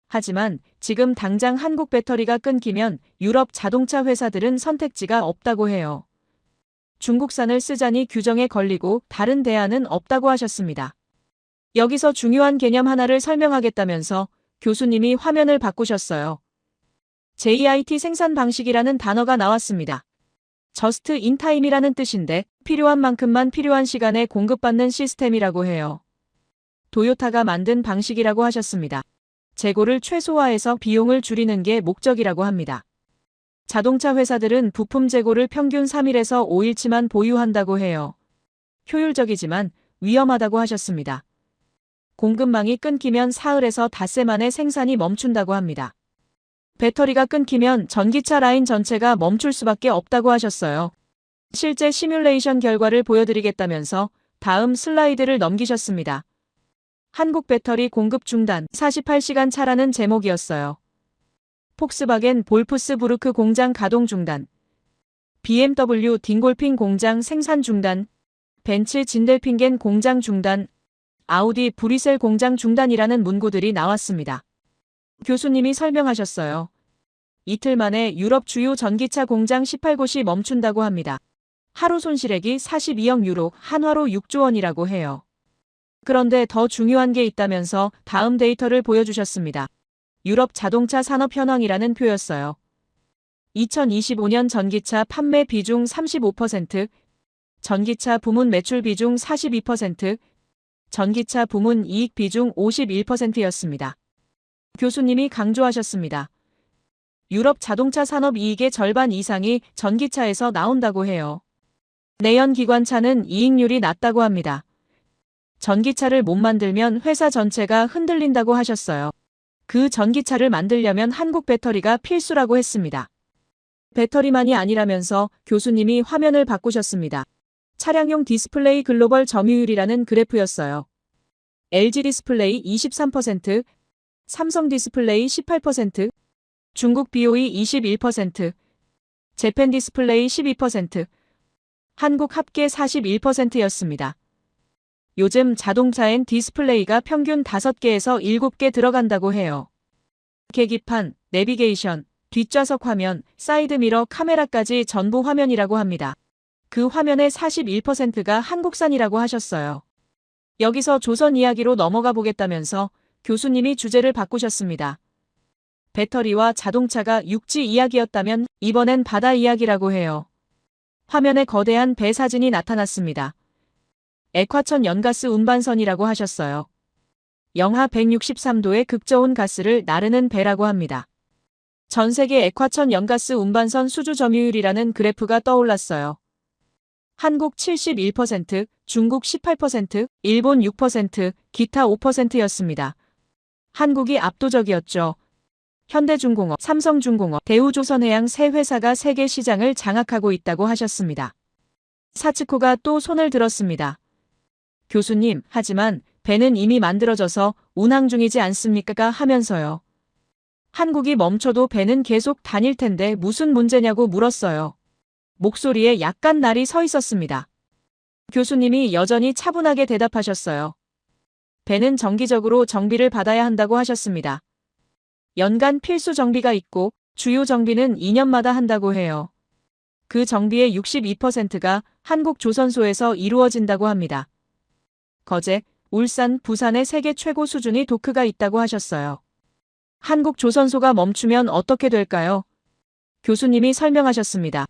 하지만 지금 당장 한국 배터리가 끊기면 유럽 자동차 회사들은 선택지가 없다고 해요. 중국산을 쓰자니 규정에 걸리고 다른 대안은 없다고 하셨습니다. 여기서 중요한 개념 하나를 설명하겠다면서 교수님이 화면을 바꾸셨어요. JIT 생산 방식이라는 단어가 나왔습니다. Just in time이라는 뜻인데 필요한 만큼만 필요한 시간에 공급받는 시스템이라고 해요. 도요타가 만든 방식이라고 하셨습니다. 재고를 최소화해서 비용을 줄이는 게 목적이라고 합니다. 자동차 회사들은 부품 재고를 평균 3일에서 5일치만 보유한다고 해요. 효율적이지만 위험하다고 하셨습니다. 공급망이 끊기면 사흘에서 닷새 만에 생산이 멈춘다고 합니다. 배터리가 끊기면 전기차 라인 전체가 멈출 수밖에 없다고 하셨어요. 실제 시뮬레이션 결과를 보여드리겠다면서 다음 슬라이드를 넘기셨습니다. 한국 배터리 공급 중단 48시간 차라는 제목이었어요. 폭스바겐 볼프스부르크 공장 가동 중단, BMW 딩골핑 공장 생산 중단, 벤츠 진델핑겐 공장 중단, 아우디 브뤼셀 공장 중단이라는 문구들이 나왔습니다. 교수님이 설명하셨어요. 이틀 만에 유럽 주요 전기차 공장 18곳이 멈춘다고 합니다. 하루 손실액이 42억 유로, 한화로 6조 원이라고 해요. 그런데 더 중요한 게 있다면서 다음 데이터를 보여주셨습니다. 유럽 자동차 산업 현황이라는 표였어요. 2025년 전기차 판매 비중 35%, 전기차 부문 매출 비중 42%, 전기차 부문 이익 비중 51%였습니다. 교수님이 강조하셨습니다. 유럽 자동차 산업 이익의 절반 이상이 전기차에서 나온다고 해요. 내연 기관차는 이익률이 낮다고 합니다. 전기차를 못 만들면 회사 전체가 흔들린다고 하셨어요. 그 전기차를 만들려면 한국 배터리가 필수라고 했습니다. 배터리만이 아니라면서 교수님이 화면을 바꾸셨습니다. 차량용 디스플레이 글로벌 점유율이라는 그래프였어요. LG 디스플레이 23%, 삼성 디스플레이 18%, 중국 BOE 21%, 재팬 디스플레이 12%, 한국 합계 41%였습니다. 요즘 자동차엔 디스플레이가 평균 5개에서 7개 들어간다고 해요. 계기판, 내비게이션, 뒷좌석 화면, 사이드미러 카메라까지 전부 화면이라고 합니다. 그 화면의 41%가 한국산이라고 하셨어요. 여기서 조선 이야기로 넘어가 보겠다면서 교수님이 주제를 바꾸셨습니다. 배터리와 자동차가 육지 이야기였다면 이번엔 바다 이야기라고 해요. 화면에 거대한 배 사진이 나타났습니다. 액화천 연가스 운반선이라고 하셨어요. 영하 163도의 극저온 가스를 나르는 배라고 합니다. 전 세계 액화천 연가스 운반선 수주 점유율이라는 그래프가 떠올랐어요. 한국 71%, 중국 18%, 일본 6%, 기타 5%였습니다. 한국이 압도적이었죠. 현대중공업, 삼성중공업, 대우조선해양 세 회사가 세계 시장을 장악하고 있다고 하셨습니다. 사츠코가 또 손을 들었습니다. 교수님, 하지만 배는 이미 만들어져서 운항 중이지 않습니까? 하면서요. 한국이 멈춰도 배는 계속 다닐 텐데 무슨 문제냐고 물었어요. 목소리에 약간 날이 서 있었습니다. 교수님이 여전히 차분하게 대답하셨어요. 배는 정기적으로 정비를 받아야 한다고 하셨습니다. 연간 필수 정비가 있고 주요 정비는 2년마다 한다고 해요. 그 정비의 62%가 한국 조선소에서 이루어진다고 합니다. 거제, 울산, 부산의 세계 최고 수준의 도크가 있다고 하셨어요. 한국 조선소가 멈추면 어떻게 될까요? 교수님이 설명하셨습니다.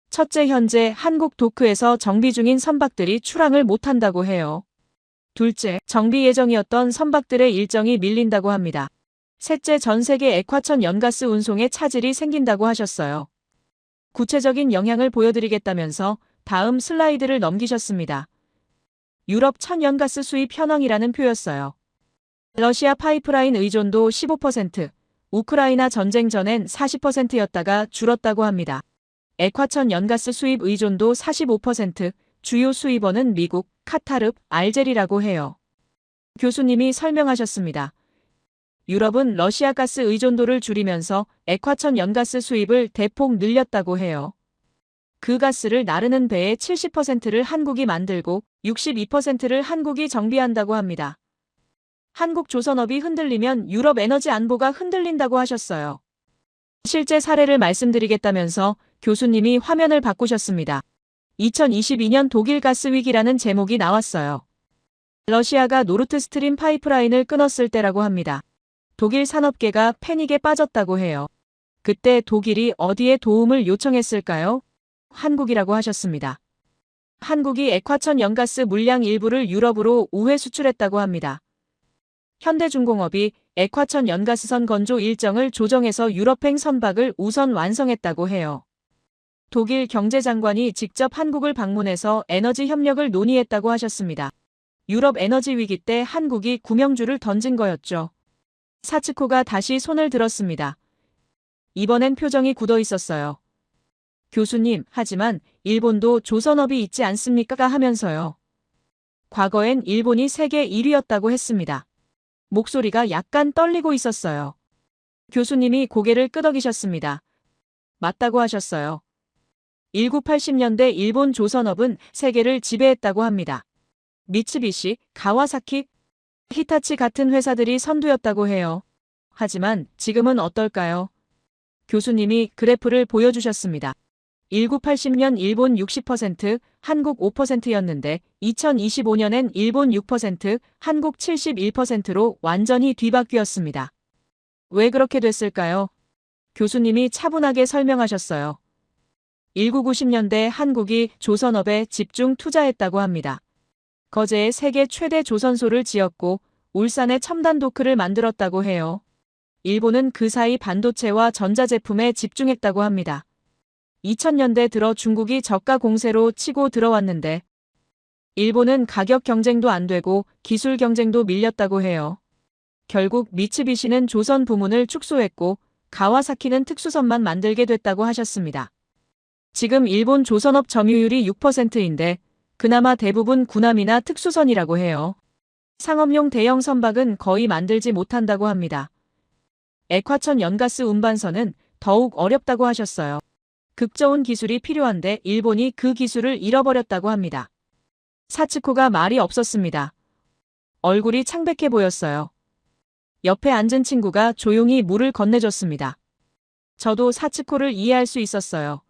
첫째, 현재 한국 도크에서 정비 중인 선박들이 출항을 못한다고 해요. 둘째, 정비 예정이었던 선박들의 일정이 밀린다고 합니다. 셋째, 전 세계 액화천 연가스 운송에 차질이 생긴다고 하셨어요. 구체적인 영향을 보여드리겠다면서 다음 슬라이드를 넘기셨습니다. 유럽 천연가스 수입 현황이라는 표였어요. 러시아 파이프라인 의존도 15%, 우크라이나 전쟁 전엔 40%였다가 줄었다고 합니다. 액화천 연가스 수입 의존도 45%, 주요 수입원은 미국, 카타르, 알제리라고 해요. 교수님이 설명하셨습니다. 유럽은 러시아 가스 의존도를 줄이면서 액화천 연가스 수입을 대폭 늘렸다고 해요. 그 가스를 나르는 배의 70%를 한국이 만들고 62%를 한국이 정비한다고 합니다. 한국 조선업이 흔들리면 유럽 에너지 안보가 흔들린다고 하셨어요. 실제 사례를 말씀드리겠다면서 교수님이 화면을 바꾸셨습니다. 2022년 독일 가스 위기라는 제목이 나왔어요. 러시아가 노르트 스트림 파이프라인을 끊었을 때라고 합니다. 독일 산업계가 패닉에 빠졌다고 해요. 그때 독일이 어디에 도움을 요청했을까요? 한국이라고 하셨습니다. 한국이 액화천 연가스 물량 일부를 유럽으로 우회 수출했다고 합니다. 현대중공업이 액화천 연가스선 건조 일정을 조정해서 유럽행 선박을 우선 완성했다고 해요. 독일 경제장관이 직접 한국을 방문해서 에너지 협력을 논의했다고 하셨습니다. 유럽 에너지 위기 때 한국이 구명주를 던진 거였죠. 사츠코가 다시 손을 들었습니다. 이번엔 표정이 굳어 있었어요. 교수님, 하지만 일본도 조선업이 있지 않습니까? 하면서요. 과거엔 일본이 세계 1위였다고 했습니다. 목소리가 약간 떨리고 있었어요. 교수님이 고개를 끄덕이셨습니다. 맞다고 하셨어요. 1980년대 일본 조선업은 세계를 지배했다고 합니다. 미츠비시, 가와사키, 히타치 같은 회사들이 선두였다고 해요. 하지만 지금은 어떨까요? 교수님이 그래프를 보여주셨습니다. 1980년 일본 60%, 한국 5%였는데 2025년엔 일본 6%, 한국 71%로 완전히 뒤바뀌었습니다. 왜 그렇게 됐을까요? 교수님이 차분하게 설명하셨어요. 1990년대 한국이 조선업에 집중 투자했다고 합니다. 거제에 세계 최대 조선소를 지었고 울산에 첨단 도크를 만들었다고 해요. 일본은 그 사이 반도체와 전자제품에 집중했다고 합니다. 2000년대 들어 중국이 저가 공세로 치고 들어왔는데 일본은 가격 경쟁도 안 되고 기술 경쟁도 밀렸다고 해요. 결국 미츠비시는 조선 부문을 축소했고 가와사키는 특수선만 만들게 됐다고 하셨습니다. 지금 일본 조선업 점유율이 6%인데 그나마 대부분 군함이나 특수선이라고 해요. 상업용 대형 선박은 거의 만들지 못한다고 합니다. 액화천 연가스 운반선은 더욱 어렵다고 하셨어요. 극저온 기술이 필요한데 일본이 그 기술을 잃어버렸다고 합니다. 사츠코가 말이 없었습니다. 얼굴이 창백해 보였어요. 옆에 앉은 친구가 조용히 물을 건네줬습니다. 저도 사츠코를 이해할 수 있었어요.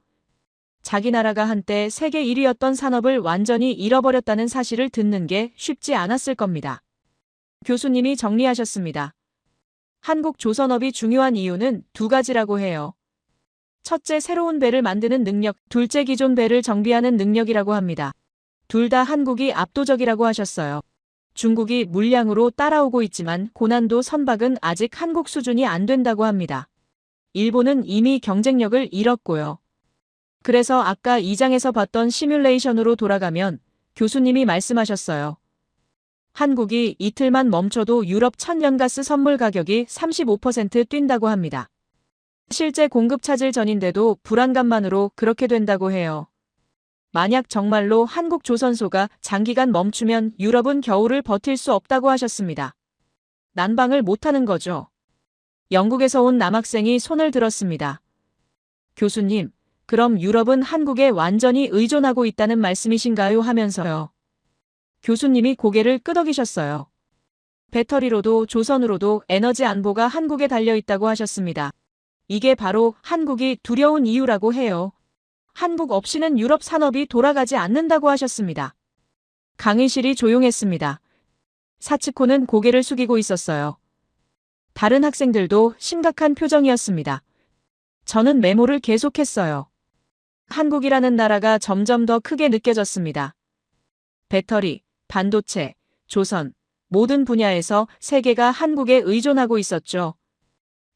자기 나라가 한때 세계 1위였던 산업을 완전히 잃어버렸다는 사실을 듣는 게 쉽지 않았을 겁니다. 교수님이 정리하셨습니다. 한국 조선업이 중요한 이유는 두 가지라고 해요. 첫째, 새로운 배를 만드는 능력, 둘째, 기존 배를 정비하는 능력이라고 합니다. 둘 다 한국이 압도적이라고 하셨어요. 중국이 물량으로 따라오고 있지만 고난도 선박은 아직 한국 수준이 안 된다고 합니다. 일본은 이미 경쟁력을 잃었고요. 그래서 아까 2장에서 봤던 시뮬레이션으로 돌아가면 교수님이 말씀하셨어요. 한국이 이틀만 멈춰도 유럽 천연가스 선물 가격이 35% 뛴다고 합니다. 실제 공급 차질 전인데도 불안감만으로 그렇게 된다고 해요. 만약 정말로 한국 조선소가 장기간 멈추면 유럽은 겨울을 버틸 수 없다고 하셨습니다. 난방을 못하는 거죠. 영국에서 온 남학생이 손을 들었습니다. 교수님, 그럼 유럽은 한국에 완전히 의존하고 있다는 말씀이신가요? 하면서요. 교수님이 고개를 끄덕이셨어요. 배터리로도 조선으로도 에너지 안보가 한국에 달려있다고 하셨습니다. 이게 바로 한국이 두려운 이유라고 해요. 한국 없이는 유럽 산업이 돌아가지 않는다고 하셨습니다. 강의실이 조용했습니다. 사츠코는 고개를 숙이고 있었어요. 다른 학생들도 심각한 표정이었습니다. 저는 메모를 계속했어요. 한국이라는 나라가 점점 더 크게 느껴졌습니다. 배터리, 반도체, 조선, 모든 분야에서 세계가 한국에 의존하고 있었죠.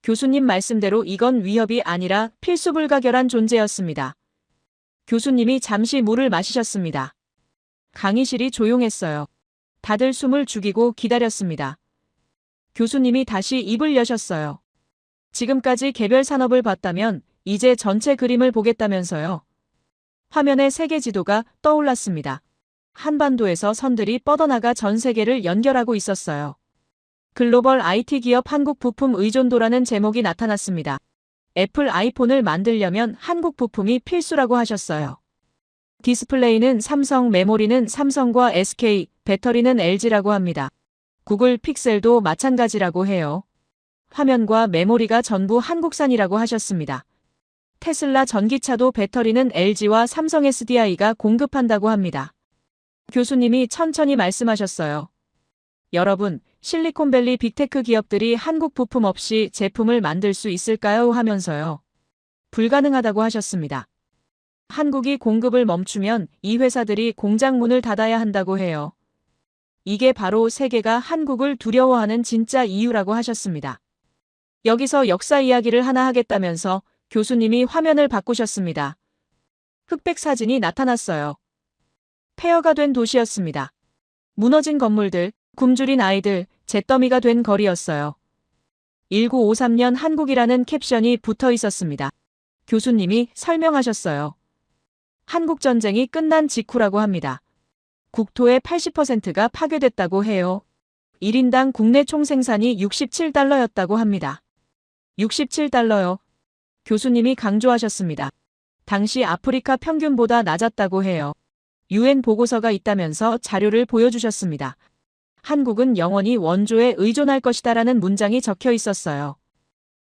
교수님 말씀대로 이건 위협이 아니라 필수 불가결한 존재였습니다. 교수님이 잠시 물을 마시셨습니다. 강의실이 조용했어요. 다들 숨을 죽이고 기다렸습니다. 교수님이 다시 입을 여셨어요. 지금까지 개별 산업을 봤다면 이제 전체 그림을 보겠다면서요. 화면에 세계 지도가 떠올랐습니다. 한반도에서 선들이 뻗어나가 전 세계를 연결하고 있었어요. 글로벌 IT 기업 한국 부품 의존도라는 제목이 나타났습니다. 애플 아이폰을 만들려면 한국 부품이 필수라고 하셨어요. 디스플레이는 삼성, 메모리는 삼성과 SK, 배터리는 LG라고 합니다. 구글 픽셀도 마찬가지라고 해요. 화면과 메모리가 전부 한국산이라고 하셨습니다. 테슬라 전기차도 배터리는 LG와 삼성 SDI가 공급한다고 합니다. 교수님이 천천히 말씀하셨어요. 여러분, 실리콘밸리 빅테크 기업들이 한국 부품 없이 제품을 만들 수 있을까요? 하면서요. 불가능하다고 하셨습니다. 한국이 공급을 멈추면 이 회사들이 공장 문을 닫아야 한다고 해요. 이게 바로 세계가 한국을 두려워하는 진짜 이유라고 하셨습니다. 여기서 역사 이야기를 하나 하겠다면서 교수님이 화면을 바꾸셨습니다. 흑백 사진이 나타났어요. 폐허가 된 도시였습니다. 무너진 건물들, 굶주린 아이들, 잿더미가 된 거리였어요. 1953년 한국이라는 캡션이 붙어 있었습니다. 교수님이 설명하셨어요. 한국전쟁이 끝난 직후라고 합니다. 국토의 80%가 파괴됐다고 해요. 1인당 국내 총생산이 67달러였다고 합니다. 67달러요. 교수님이 강조하셨습니다. 당시 아프리카 평균보다 낮았다고 해요. UN 보고서가 있다면서 자료를 보여주셨습니다. 한국은 영원히 원조에 의존할 것이다라는 문장이 적혀 있었어요.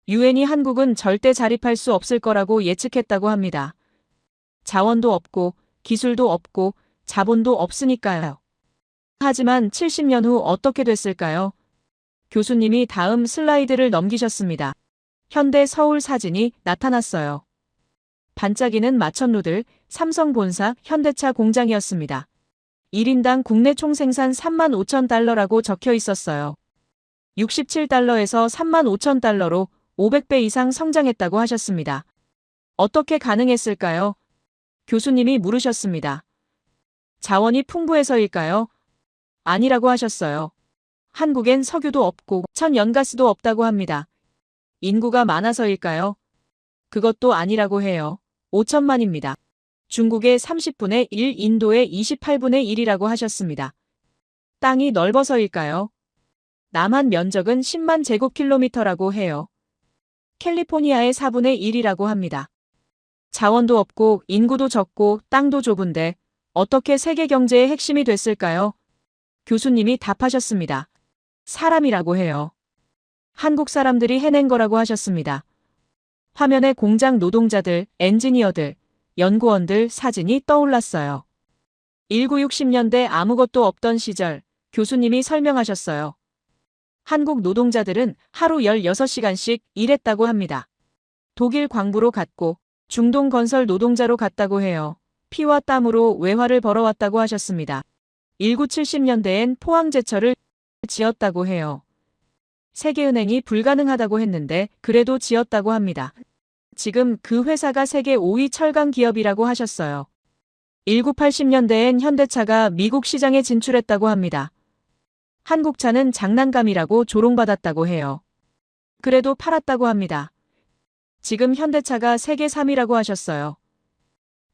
UN이 한국은 절대 자립할 수 없을 거라고 예측했다고 합니다. 자원도 없고 기술도 없고 자본도 없으니까요. 하지만 70년 후 어떻게 됐을까요? 교수님이 다음 슬라이드를 넘기셨습니다. 현대 서울 사진이 나타났어요. 반짝이는 마천루들, 삼성 본사, 현대차 공장이었습니다. 1인당 국내 총생산 35,000달러라고 적혀 있었어요. 67달러에서 35,000달러로 500배 이상 성장했다고 하셨습니다. 어떻게 가능했을까요? 교수님이 물으셨습니다. 자원이 풍부해서일까요? 아니라고 하셨어요. 한국엔 석유도 없고 천연가스도 없다고 합니다. 인구가 많아서일까요? 그것도 아니라고 해요. 5천만입니다. 중국의 30분의 1, 인도의 28분의 1이라고 하셨습니다. 땅이 넓어서일까요? 남한 면적은 10만 제곱킬로미터라고 해요. 캘리포니아의 4분의 1이라고 합니다. 자원도 없고 인구도 적고 땅도 좁은데 어떻게 세계 경제의 핵심이 됐을까요? 교수님이 답하셨습니다. 사람이라고 해요. 한국 사람들이 해낸 거라고 하셨습니다. 화면에 공장 노동자들, 엔지니어들, 연구원들 사진이 떠올랐어요. 1960년대 아무것도 없던 시절 교수님이 설명하셨어요. 한국 노동자들은 하루 16시간씩 일했다고 합니다. 독일 광부로 갔고 중동 건설 노동자로 갔다고 해요. 피와 땀으로 외화를 벌어왔다고 하셨습니다. 1970년대엔 포항제철을 지었다고 해요. 세계은행이 불가능하다고 했는데 그래도 지었다고 합니다. 지금 그 회사가 세계 5위 철강 기업이라고 하셨어요. 1980년대엔 현대차가 미국 시장에 진출했다고 합니다. 한국차는 장난감이라고 조롱받았다고 해요. 그래도 팔았다고 합니다. 지금 현대차가 세계 3위라고 하셨어요.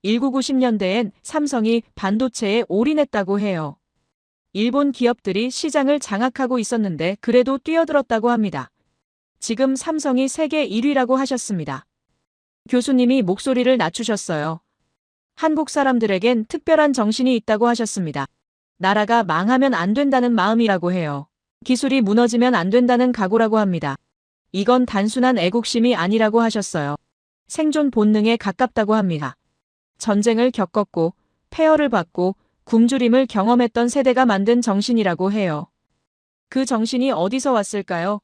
1990년대엔 삼성이 반도체에 올인했다고 해요. 일본 기업들이 시장을 장악하고 있었는데 그래도 뛰어들었다고 합니다. 지금 삼성이 세계 1위라고 하셨습니다. 교수님이 목소리를 낮추셨어요. 한국 사람들에겐 특별한 정신이 있다고 하셨습니다. 나라가 망하면 안 된다는 마음이라고 해요. 기술이 무너지면 안 된다는 각오라고 합니다. 이건 단순한 애국심이 아니라고 하셨어요. 생존 본능에 가깝다고 합니다. 전쟁을 겪었고 폐허를 받고 굶주림을 경험했던 세대가 만든 정신이라고 해요. 그 정신이 어디서 왔을까요?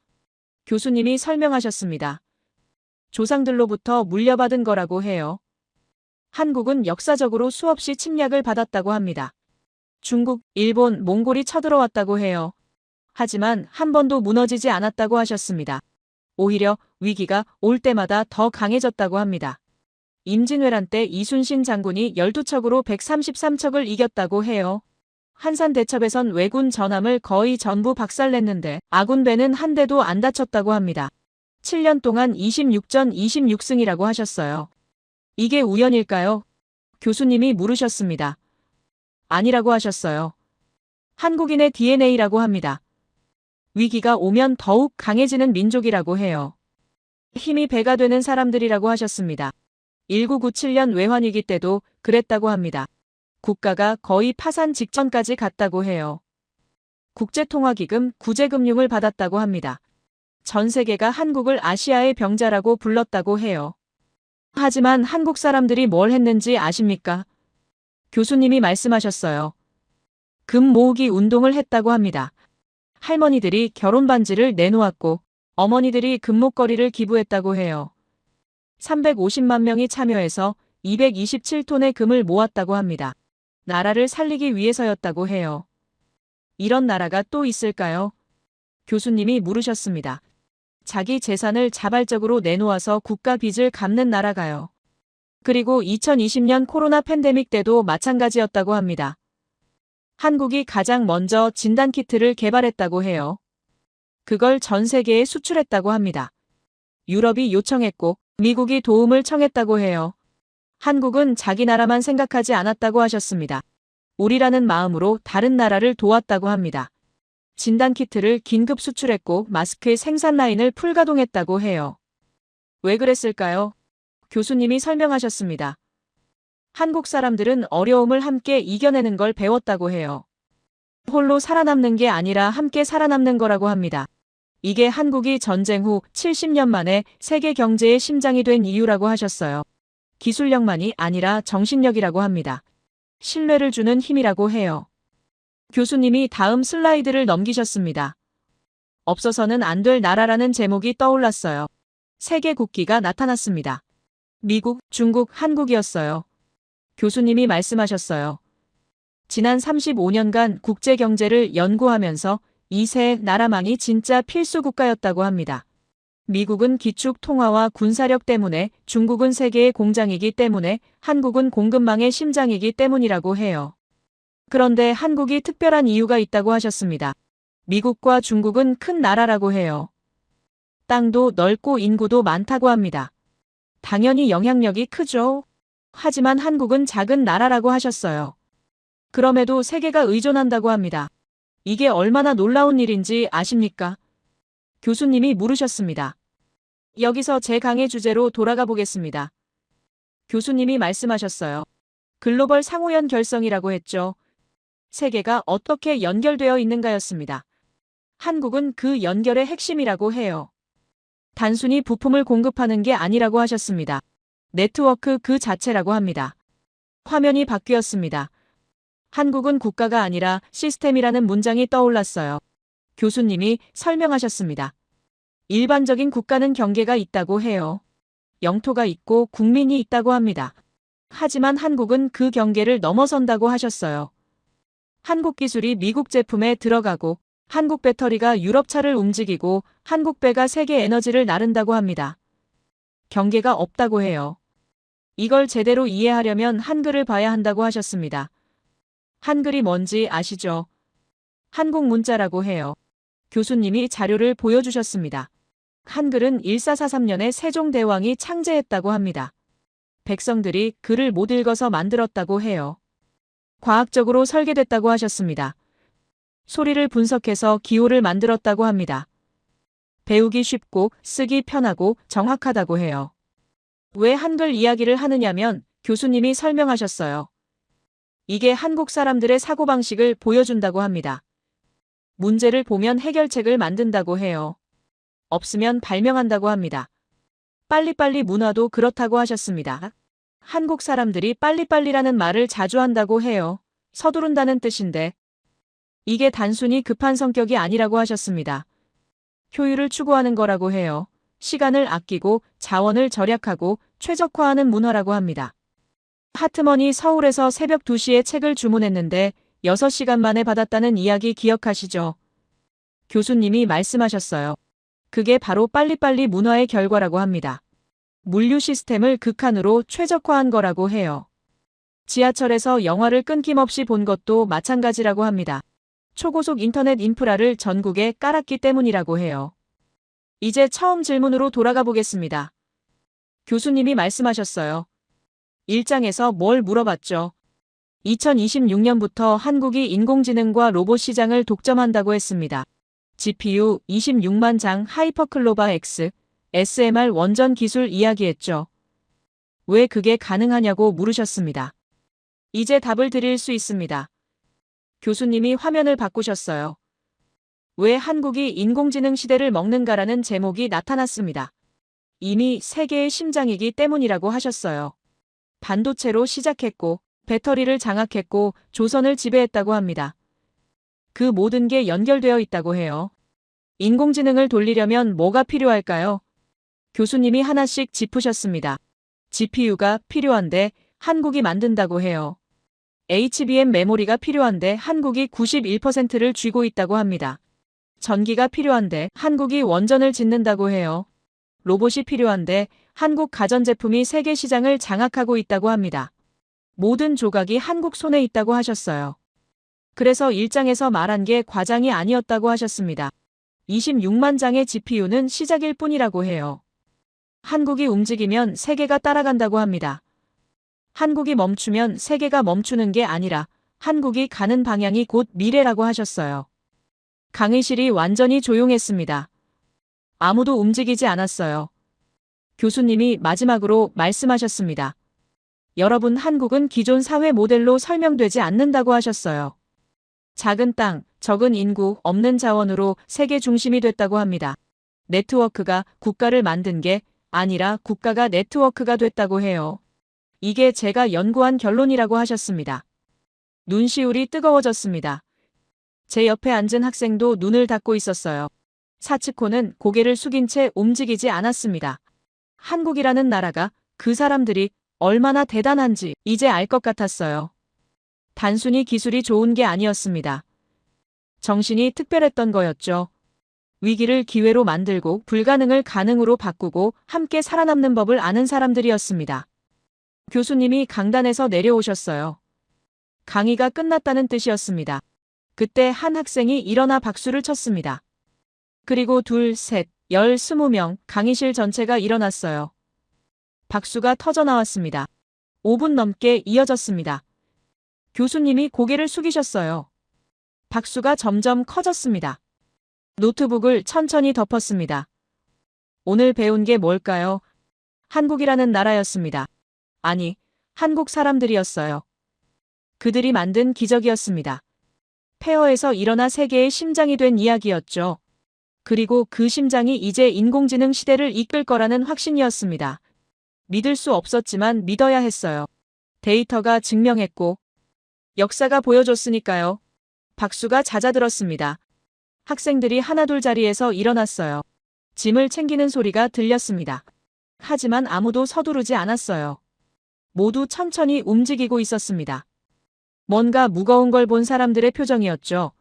교수님이 설명하셨습니다. 조상들로부터 물려받은 거라고 해요. 한국은 역사적으로 수없이 침략을 받았다고 합니다. 중국, 일본, 몽골이 쳐들어왔다고 해요. 하지만 한 번도 무너지지 않았다고 하셨습니다. 오히려 위기가 올 때마다 더 강해졌다고 합니다. 임진왜란 때 이순신 장군이 12척으로 133척을 이겼다고 해요. 한산대첩에선 왜군 전함을 거의 전부 박살냈는데 아군 배는 한 대도 안 다쳤다고 합니다. 7년 동안 26전 26승이라고 하셨어요. 이게 우연일까요? 교수님이 물으셨습니다. 아니라고 하셨어요. 한국인의 DNA라고 합니다. 위기가 오면 더욱 강해지는 민족이라고 해요. 힘이 배가 되는 사람들이라고 하셨습니다. 1997년 외환위기 때도 그랬다고 합니다. 국가가 거의 파산 직전까지 갔다고 해요. 국제통화기금 구제금융을 받았다고 합니다. 전 세계가 한국을 아시아의 병자라고 불렀다고 해요. 하지만 한국 사람들이 뭘 했는지 아십니까? 교수님이 말씀하셨어요. 금 모으기 운동을 했다고 합니다. 할머니들이 결혼 반지를 내놓았고 어머니들이 금목걸이를 기부했다고 해요. 350만 명이 참여해서 227톤의 금을 모았다고 합니다. 나라를 살리기 위해서였다고 해요. 이런 나라가 또 있을까요? 교수님이 물으셨습니다. 자기 재산을 자발적으로 내놓아서 국가 빚을 갚는 나라가요. 그리고 2020년 코로나 팬데믹 때도 마찬가지였다고 합니다. 한국이 가장 먼저 진단키트를 개발했다고 해요. 그걸 전 세계에 수출했다고 합니다. 유럽이 요청했고 미국이 도움을 청했다고 해요. 한국은 자기 나라만 생각하지 않았다고 하셨습니다. 우리라는 마음으로 다른 나라를 도왔다고 합니다. 진단키트를 긴급 수출했고 마스크의 생산 라인을 풀가동했다고 해요. 왜 그랬을까요? 교수님이 설명하셨습니다. 한국 사람들은 어려움을 함께 이겨내는 걸 배웠다고 해요. 홀로 살아남는 게 아니라 함께 살아남는 거라고 합니다. 이게 한국이 전쟁 후 70년 만에 세계 경제의 심장이 된 이유라고 하셨어요. 기술력만이 아니라 정신력이라고 합니다. 신뢰를 주는 힘이라고 해요. 교수님이 다음 슬라이드를 넘기셨습니다. 없어서는 안 될 나라라는 제목이 떠올랐어요. 세계 국기가 나타났습니다. 미국, 중국, 한국이었어요. 교수님이 말씀하셨어요. 지난 35년간 국제 경제를 연구하면서 이 세 나라만이 진짜 필수 국가였다고 합니다. 미국은 기축 통화와 군사력 때문에, 중국은 세계의 공장이기 때문에, 한국은 공급망의 심장이기 때문이라고 해요. 그런데 한국이 특별한 이유가 있다고 하셨습니다. 미국과 중국은 큰 나라라고 해요. 땅도 넓고 인구도 많다고 합니다. 당연히 영향력이 크죠. 하지만 한국은 작은 나라라고 하셨어요. 그럼에도 세계가 의존한다고 합니다. 이게 얼마나 놀라운 일인지 아십니까? 교수님이 물으셨습니다. 여기서 제 강의 주제로 돌아가 보겠습니다. 교수님이 말씀하셨어요. 글로벌 상호연결성이라고 했죠. 세계가 어떻게 연결되어 있는가였습니다. 한국은 그 연결의 핵심이라고 해요. 단순히 부품을 공급하는 게 아니라고 하셨습니다. 네트워크 그 자체라고 합니다. 화면이 바뀌었습니다. 한국은 국가가 아니라 시스템이라는 문장이 떠올랐어요. 교수님이 설명하셨습니다. 일반적인 국가는 경계가 있다고 해요. 영토가 있고 국민이 있다고 합니다. 하지만 한국은 그 경계를 넘어선다고 하셨어요. 한국 기술이 미국 제품에 들어가고 한국 배터리가 유럽차를 움직이고 한국 배가 세계 에너지를 나른다고 합니다. 경계가 없다고 해요. 이걸 제대로 이해하려면 한글을 봐야 한다고 하셨습니다. 한글이 뭔지 아시죠? 한국 문자라고 해요. 교수님이 자료를 보여주셨습니다. 한글은 1443년에 세종대왕이 창제했다고 합니다. 백성들이 글을 못 읽어서 만들었다고 해요. 과학적으로 설계됐다고 하셨습니다. 소리를 분석해서 기호를 만들었다고 합니다. 배우기 쉽고 쓰기 편하고 정확하다고 해요. 왜 한글 이야기를 하느냐면 교수님이 설명하셨어요. 이게 한국 사람들의 사고방식을 보여준다고 합니다. 문제를 보면 해결책을 만든다고 해요. 없으면 발명한다고 합니다. 빨리빨리 문화도 그렇다고 하셨습니다. 한국 사람들이 빨리빨리라는 말을 자주 한다고 해요. 서두른다는 뜻인데 이게 단순히 급한 성격이 아니라고 하셨습니다. 효율을 추구하는 거라고 해요. 시간을 아끼고 자원을 절약하고 최적화하는 문화라고 합니다. 하트머니 서울에서 새벽 2시에 책을 주문했는데 6시간 만에 받았다는 이야기 기억하시죠? 교수님이 말씀하셨어요. 그게 바로 빨리빨리 문화의 결과라고 합니다. 물류 시스템을 극한으로 최적화한 거라고 해요. 지하철에서 영화를 끊김없이 본 것도 마찬가지라고 합니다. 초고속 인터넷 인프라를 전국에 깔았기 때문이라고 해요. 이제 처음 질문으로 돌아가 보겠습니다. 교수님이 말씀하셨어요. 1장에서 뭘 물어봤죠? 2026년부터 한국이 인공지능과 로봇 시장을 독점한다고 했습니다. GPU 26만 장 하이퍼클로바 X, SMR 원전 기술 이야기했죠. 왜 그게 가능하냐고 물으셨습니다. 이제 답을 드릴 수 있습니다. 교수님이 화면을 바꾸셨어요. 왜 한국이 인공지능 시대를 먹는가라는 제목이 나타났습니다. 이미 세계의 심장이기 때문이라고 하셨어요. 반도체로 시작했고 배터리를 장악했고 조선을 지배했다고 합니다. 그 모든 게 연결되어 있다고 해요. 인공지능을 돌리려면 뭐가 필요할까요? 교수님이 하나씩 짚으셨습니다. GPU가 필요한데 한국이 만든다고 해요. HBM 메모리가 필요한데 한국이 91%를 쥐고 있다고 합니다. 전기가 필요한데 한국이 원전을 짓는다고 해요. 로봇이 필요한데 한국 가전제품이 세계 시장을 장악하고 있다고 합니다. 모든 조각이 한국 손에 있다고 하셨어요. 그래서 일장에서 말한 게 과장이 아니었다고 하셨습니다. 26만 장의 GPU는 시작일 뿐이라고 해요. 한국이 움직이면 세계가 따라간다고 합니다. 한국이 멈추면 세계가 멈추는 게 아니라 한국이 가는 방향이 곧 미래라고 하셨어요. 강의실이 완전히 조용했습니다. 아무도 움직이지 않았어요. 교수님이 마지막으로 말씀하셨습니다. 여러분, 한국은 기존 사회 모델로 설명되지 않는다고 하셨어요. 작은 땅, 적은 인구, 없는 자원으로 세계 중심이 됐다고 합니다. 네트워크가 국가를 만든 게 아니라 국가가 네트워크가 됐다고 해요. 이게 제가 연구한 결론이라고 하셨습니다. 눈시울이 뜨거워졌습니다. 제 옆에 앉은 학생도 눈을 닫고 있었어요. 사츠코는 고개를 숙인 채 움직이지 않았습니다. 한국이라는 나라가, 그 사람들이 얼마나 대단한지 이제 알 것 같았어요. 단순히 기술이 좋은 게 아니었습니다. 정신이 특별했던 거였죠. 위기를 기회로 만들고 불가능을 가능으로 바꾸고 함께 살아남는 법을 아는 사람들이었습니다. 교수님이 강단에서 내려오셨어요. 강의가 끝났다는 뜻이었습니다. 그때 한 학생이 일어나 박수를 쳤습니다. 그리고 둘, 셋, 20명, 강의실 전체가 일어났어요. 박수가 터져 나왔습니다. 5분 넘게 이어졌습니다. 교수님이 고개를 숙이셨어요. 박수가 점점 커졌습니다. 노트북을 천천히 덮었습니다. 오늘 배운 게 뭘까요? 한국이라는 나라였습니다. 아니, 한국 사람들이었어요. 그들이 만든 기적이었습니다. 폐허에서 일어나 세계의 심장이 된 이야기였죠. 그리고 그 심장이 이제 인공지능 시대를 이끌 거라는 확신이었습니다. 믿을 수 없었지만 믿어야 했어요. 데이터가 증명했고 역사가 보여줬으니까요. 박수가 잦아들었습니다. 학생들이 하나둘 자리에서 일어났어요. 짐을 챙기는 소리가 들렸습니다. 하지만 아무도 서두르지 않았어요. 모두 천천히 움직이고 있었습니다. 뭔가 무거운 걸 본 사람들의 표정이었죠.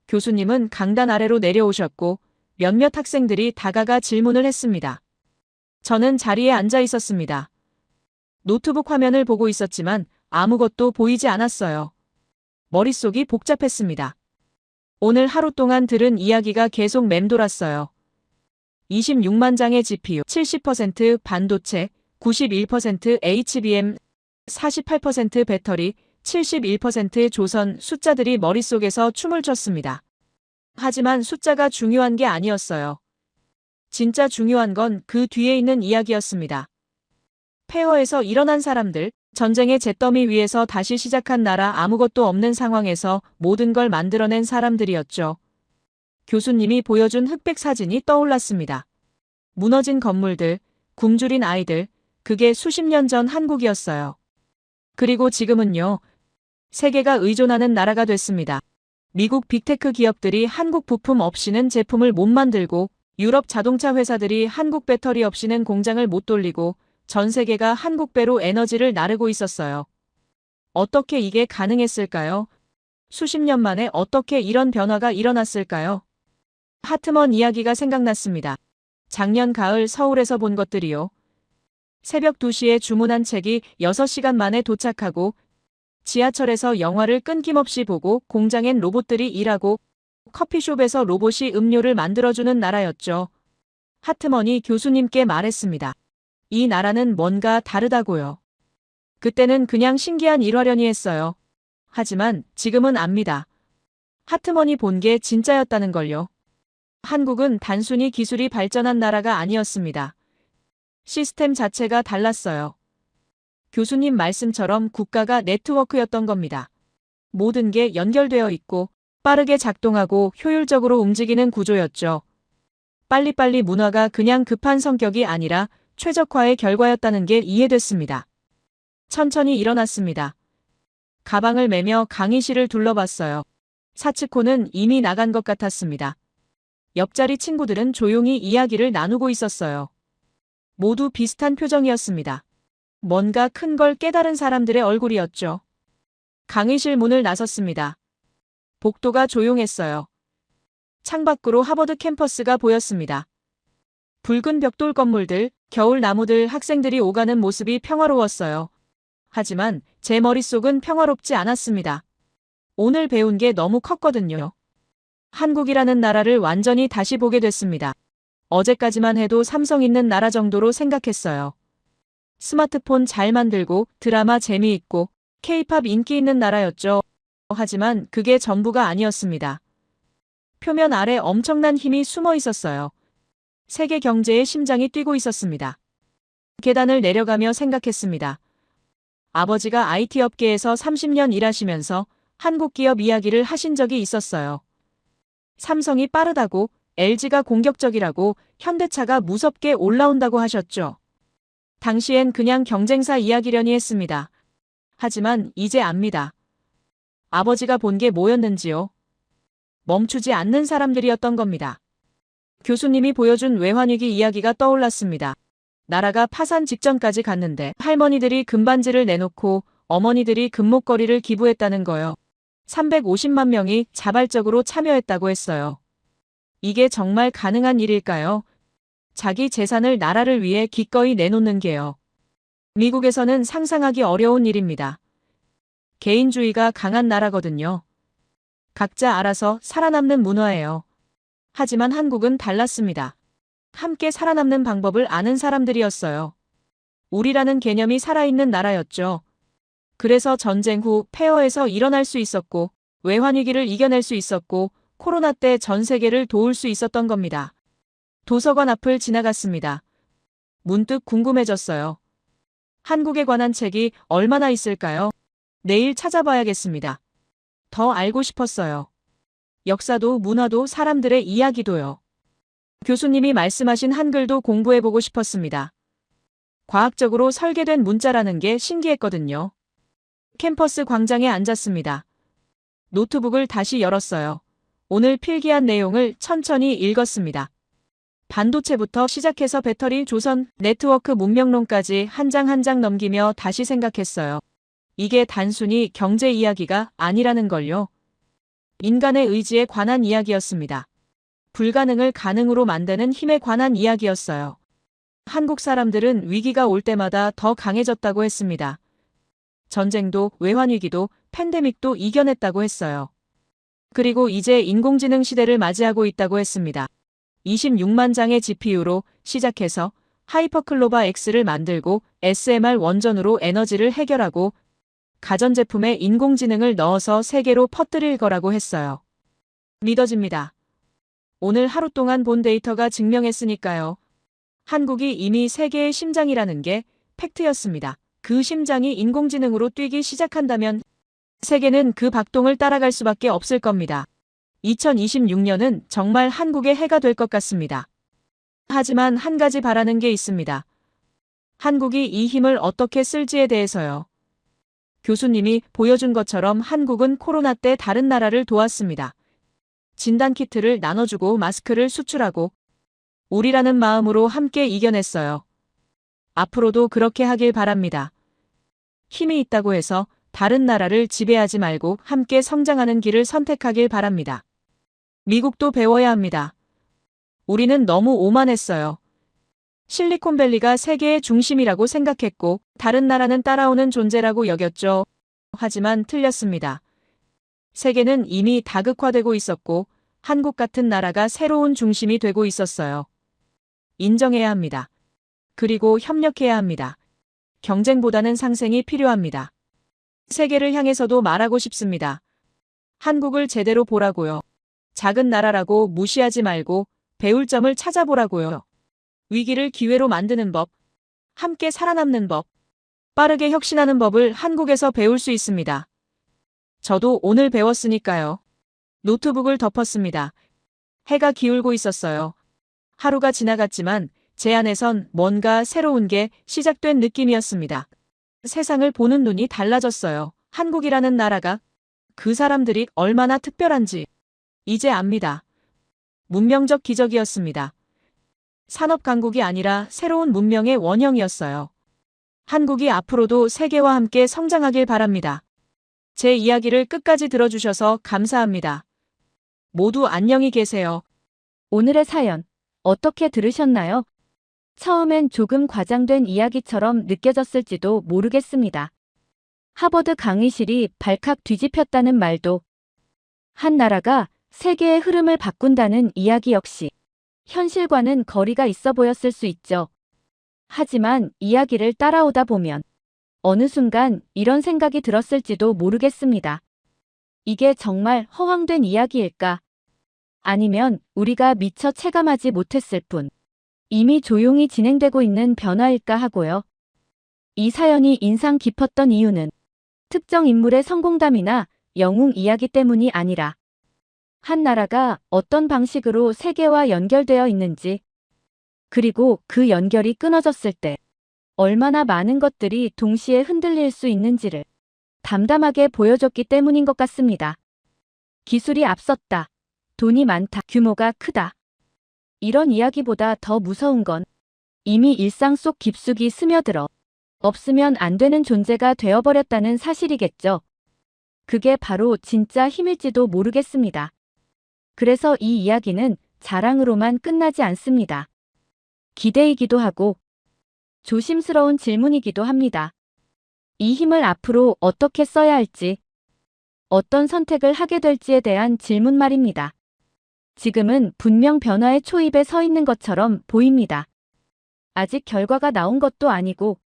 교수님은 강단 아래로 내려오셨고 몇몇 학생들이 다가가 질문을 했습니다. 저는 자리에 앉아 있었습니다. 노트북 화면을 보고 있었지만 아무것도 보이지 않았어요. 머릿속이 복잡했습니다. 오늘 하루 동안 들은 이야기가 계속 맴돌았어요. 26만 장의 GPU, 70% 반도체, 91% HBM, 48% 배터리, 71% 조선 숫자들이 머릿속에서 춤을 췄습니다. 하지만 숫자가 중요한 게 아니었어요. 진짜 중요한 건 그 뒤에 있는 이야기였습니다. 폐허에서 일어난 사람들, 전쟁의 잿더미 위에서 다시 시작한 나라, 아무것도 없는 상황에서 모든 걸 만들어낸 사람들이었죠. 교수님이 보여준 흑백 사진이 떠올랐습니다. 무너진 건물들, 굶주린 아이들, 그게 수십 년 전 한국이었어요. 그리고 지금은요. 세계가 의존하는 나라가 됐습니다. 미국 빅테크 기업들이 한국 부품 없이는 제품을 못 만들고, 유럽 자동차 회사들이 한국 배터리 없이는 공장을 못 돌리고, 전 세계가 한국 배로 에너지를 나르고 있었어요. 어떻게 이게 가능했을까요? 수십 년 만에 어떻게 이런 변화가 일어났을까요? 하트먼 이야기가 생각났습니다. 작년 가을 서울에서 본 것들이요. 새벽 2시에 주문한 책이 6시간 만에 도착하고, 지하철에서 영화를 끊김없이 보고, 공장엔 로봇들이 일하고, 커피숍에서 로봇이 음료를 만들어주는 나라였죠. 하트먼이 교수님께 말했습니다. 이 나라는 뭔가 다르다고요. 그때는 그냥 신기한 일화려니 했어요. 하지만 지금은 압니다. 하트먼이 본 게 진짜였다는 걸요. 한국은 단순히 기술이 발전한 나라가 아니었습니다. 시스템 자체가 달랐어요. 교수님 말씀처럼 국가가 네트워크였던 겁니다. 모든 게 연결되어 있고 빠르게 작동하고 효율적으로 움직이는 구조였죠. 빨리빨리 문화가 그냥 급한 성격이 아니라 최적화의 결과였다는 게 이해됐습니다. 천천히 일어났습니다. 가방을 메며 강의실을 둘러봤어요. 사츠코는 이미 나간 것 같았습니다. 옆자리 친구들은 조용히 이야기를 나누고 있었어요. 모두 비슷한 표정이었습니다. 뭔가 큰 걸 깨달은 사람들의 얼굴이었죠. 강의실 문을 나섰습니다. 복도가 조용했어요. 창밖으로 하버드 캠퍼스가 보였습니다. 붉은 벽돌 건물들, 겨울 나무들, 학생들이 오가는 모습이 평화로웠어요. 하지만 제 머릿속은 평화롭지 않았습니다. 오늘 배운 게 너무 컸거든요. 한국이라는 나라를 완전히 다시 보게 됐습니다. 어제까지만 해도 삼성 있는 나라 정도로 생각했어요. 스마트폰 잘 만들고 드라마 재미있고 K-팝 인기 있는 나라였죠. 하지만 그게 전부가 아니었습니다. 표면 아래 엄청난 힘이 숨어 있었어요. 세계 경제의 심장이 뛰고 있었습니다. 계단을 내려가며 생각했습니다. 아버지가 IT 업계에서 30년 일하시면서 한국 기업 이야기를 하신 적이 있었어요. 삼성이 빠르다고, LG가 공격적이라고, 현대차가 무섭게 올라온다고 하셨죠. 당시엔 그냥 경쟁사 이야기려니 했습니다. 하지만 이제 압니다. 아버지가 본 게 뭐였는지요? 멈추지 않는 사람들이었던 겁니다. 교수님이 보여준 외환위기 이야기가 떠올랐습니다. 나라가 파산 직전까지 갔는데 할머니들이 금반지를 내놓고 어머니들이 금목걸이를 기부했다는 거요. 350만 명이 자발적으로 참여했다고 했어요. 이게 정말 가능한 일일까요? 자기 재산을 나라를 위해 기꺼이 내놓는 게요. 미국에서는 상상하기 어려운 일입니다. 개인주의가 강한 나라거든요. 각자 알아서 살아남는 문화예요. 하지만 한국은 달랐습니다. 함께 살아남는 방법을 아는 사람들이었어요. 우리라는 개념이 살아있는 나라였죠. 그래서 전쟁 후 폐허에서 일어날 수 있었고, 외환위기를 이겨낼 수 있었고, 코로나 때 전 세계를 도울 수 있었던 겁니다. 도서관 앞을 지나갔습니다. 문득 궁금해졌어요. 한국에 관한 책이 얼마나 있을까요? 내일 찾아봐야겠습니다. 더 알고 싶었어요. 역사도 문화도 사람들의 이야기도요. 교수님이 말씀하신 한글도 공부해보고 싶었습니다. 과학적으로 설계된 문자라는 게 신기했거든요. 캠퍼스 광장에 앉았습니다. 노트북을 다시 열었어요. 오늘 필기한 내용을 천천히 읽었습니다. 반도체부터 시작해서 배터리, 조선, 네트워크 문명론까지 한 장 한 장 넘기며 다시 생각했어요. 이게 단순히 경제 이야기가 아니라는 걸요. 인간의 의지에 관한 이야기였습니다. 불가능을 가능으로 만드는 힘에 관한 이야기였어요. 한국 사람들은 위기가 올 때마다 더 강해졌다고 했습니다. 전쟁도 외환위기도 팬데믹도 이겨냈다고 했어요. 그리고 이제 인공지능 시대를 맞이하고 있다고 했습니다. 26만 장의 GPU로 시작해서 하이퍼클로바 X를 만들고 SMR 원전으로 에너지를 해결하고 가전제품에 인공지능을 넣어서 세계로 퍼뜨릴 거라고 했어요. 믿어집니다. 오늘 하루 동안 본 데이터가 증명했으니까요. 한국이 이미 세계의 심장이라는 게 팩트였습니다. 그 심장이 인공지능으로 뛰기 시작한다면 세계는 그 박동을 따라갈 수밖에 없을 겁니다. 2026년은 정말 한국의 해가 될 것 같습니다. 하지만 한 가지 바라는 게 있습니다. 한국이 이 힘을 어떻게 쓸지에 대해서요. 교수님이 보여준 것처럼 한국은 코로나 때 다른 나라를 도왔습니다. 진단키트를 나눠주고 마스크를 수출하고 우리라는 마음으로 함께 이겨냈어요. 앞으로도 그렇게 하길 바랍니다. 힘이 있다고 해서 다른 나라를 지배하지 말고 함께 성장하는 길을 선택하길 바랍니다. 미국도 배워야 합니다. 우리는 너무 오만했어요. 실리콘밸리가 세계의 중심이라고 생각했고 다른 나라는 따라오는 존재라고 여겼죠. 하지만 틀렸습니다. 세계는 이미 다극화되고 있었고 한국 같은 나라가 새로운 중심이 되고 있었어요. 인정해야 합니다. 그리고 협력해야 합니다. 경쟁보다는 상생이 필요합니다. 세계를 향해서도 말하고 싶습니다. 한국을 제대로 보라고요. 작은 나라라고 무시하지 말고 배울 점을 찾아보라고요. 위기를 기회로 만드는 법, 함께 살아남는 법, 빠르게 혁신하는 법을 한국에서 배울 수 있습니다. 저도 오늘 배웠으니까요. 노트북을 덮었습니다. 해가 기울고 있었어요. 하루가 지나갔지만 제 안에선 뭔가 새로운 게 시작된 느낌이었습니다. 세상을 보는 눈이 달라졌어요. 한국이라는 나라가, 그 사람들이 얼마나 특별한지 이제 압니다. 문명적 기적이었습니다. 산업 강국이 아니라 새로운 문명의 원형이었어요. 한국이 앞으로도 세계와 함께 성장하길 바랍니다. 제 이야기를 끝까지 들어주셔서 감사합니다. 모두 안녕히 계세요. 오늘의 사연 어떻게 들으셨나요? 처음엔 조금 과장된 이야기처럼 느껴졌을지도 모르겠습니다. 하버드 강의실이 발칵 뒤집혔다는 말도 한 나라가 세계의 흐름을 바꾼다는 이야기 역시 현실과는 거리가 있어 보였을 수 있죠. 하지만 이야기를 따라오다 보면 어느 순간 이런 생각이 들었을지도 모르겠습니다. 이게 정말 허황된 이야기일까? 아니면 우리가 미처 체감하지 못했을 뿐 이미 조용히 진행되고 있는 변화일까 하고요. 이 사연이 인상 깊었던 이유는 특정 인물의 성공담이나 영웅 이야기 때문이 아니라 한 나라가 어떤 방식으로 세계와 연결되어 있는지, 그리고 그 연결이 끊어졌을 때 얼마나 많은 것들이 동시에 흔들릴 수 있는지를 담담하게 보여줬기 때문인 것 같습니다. 기술이 앞섰다. 돈이 많다. 규모가 크다. 이런 이야기보다 더 무서운 건 이미 일상 속 깊숙이 스며들어 없으면 안 되는 존재가 되어버렸다는 사실이겠죠. 그게 바로 진짜 힘일지도 모르겠습니다. 그래서 이 이야기는 자랑으로만 끝나지 않습니다. 기대이기도 하고 조심스러운 질문이기도 합니다. 이 힘을 앞으로 어떻게 써야 할지, 어떤 선택을 하게 될지에 대한 질문 말입니다. 지금은 분명 변화의 초입에 서 있는 것처럼 보입니다. 아직 결과가 나온 것도 아니고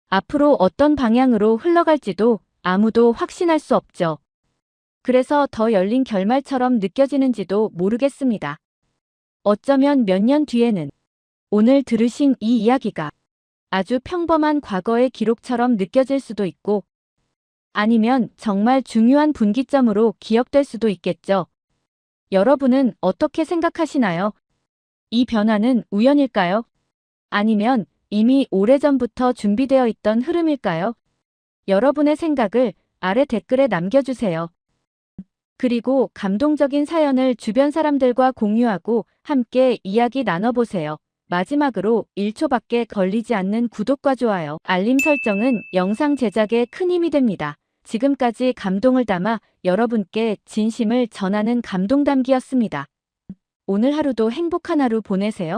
앞으로 어떤 방향으로 흘러갈지도 아무도 확신할 수 없죠. 그래서 더 열린 결말처럼 느껴지는지도 모르겠습니다. 어쩌면 몇 년 뒤에는 오늘 들으신 이 이야기가 아주 평범한 과거의 기록처럼 느껴질 수도 있고 아니면 정말 중요한 분기점으로 기억될 수도 있겠죠. 여러분은 어떻게 생각하시나요? 이 변화는 우연일까요? 아니면 이미 오래전부터 준비되어 있던 흐름일까요? 여러분의 생각을 아래 댓글에 남겨주세요. 그리고 감동적인 사연을 주변 사람들과 공유하고 함께 이야기 나눠보세요. 마지막으로 1초밖에 걸리지 않는 구독과 좋아요, 알림 설정은 영상 제작에 큰 힘이 됩니다. 지금까지 감동을 담아 여러분께 진심을 전하는 감동담기였습니다. 오늘 하루도 행복한 하루 보내세요.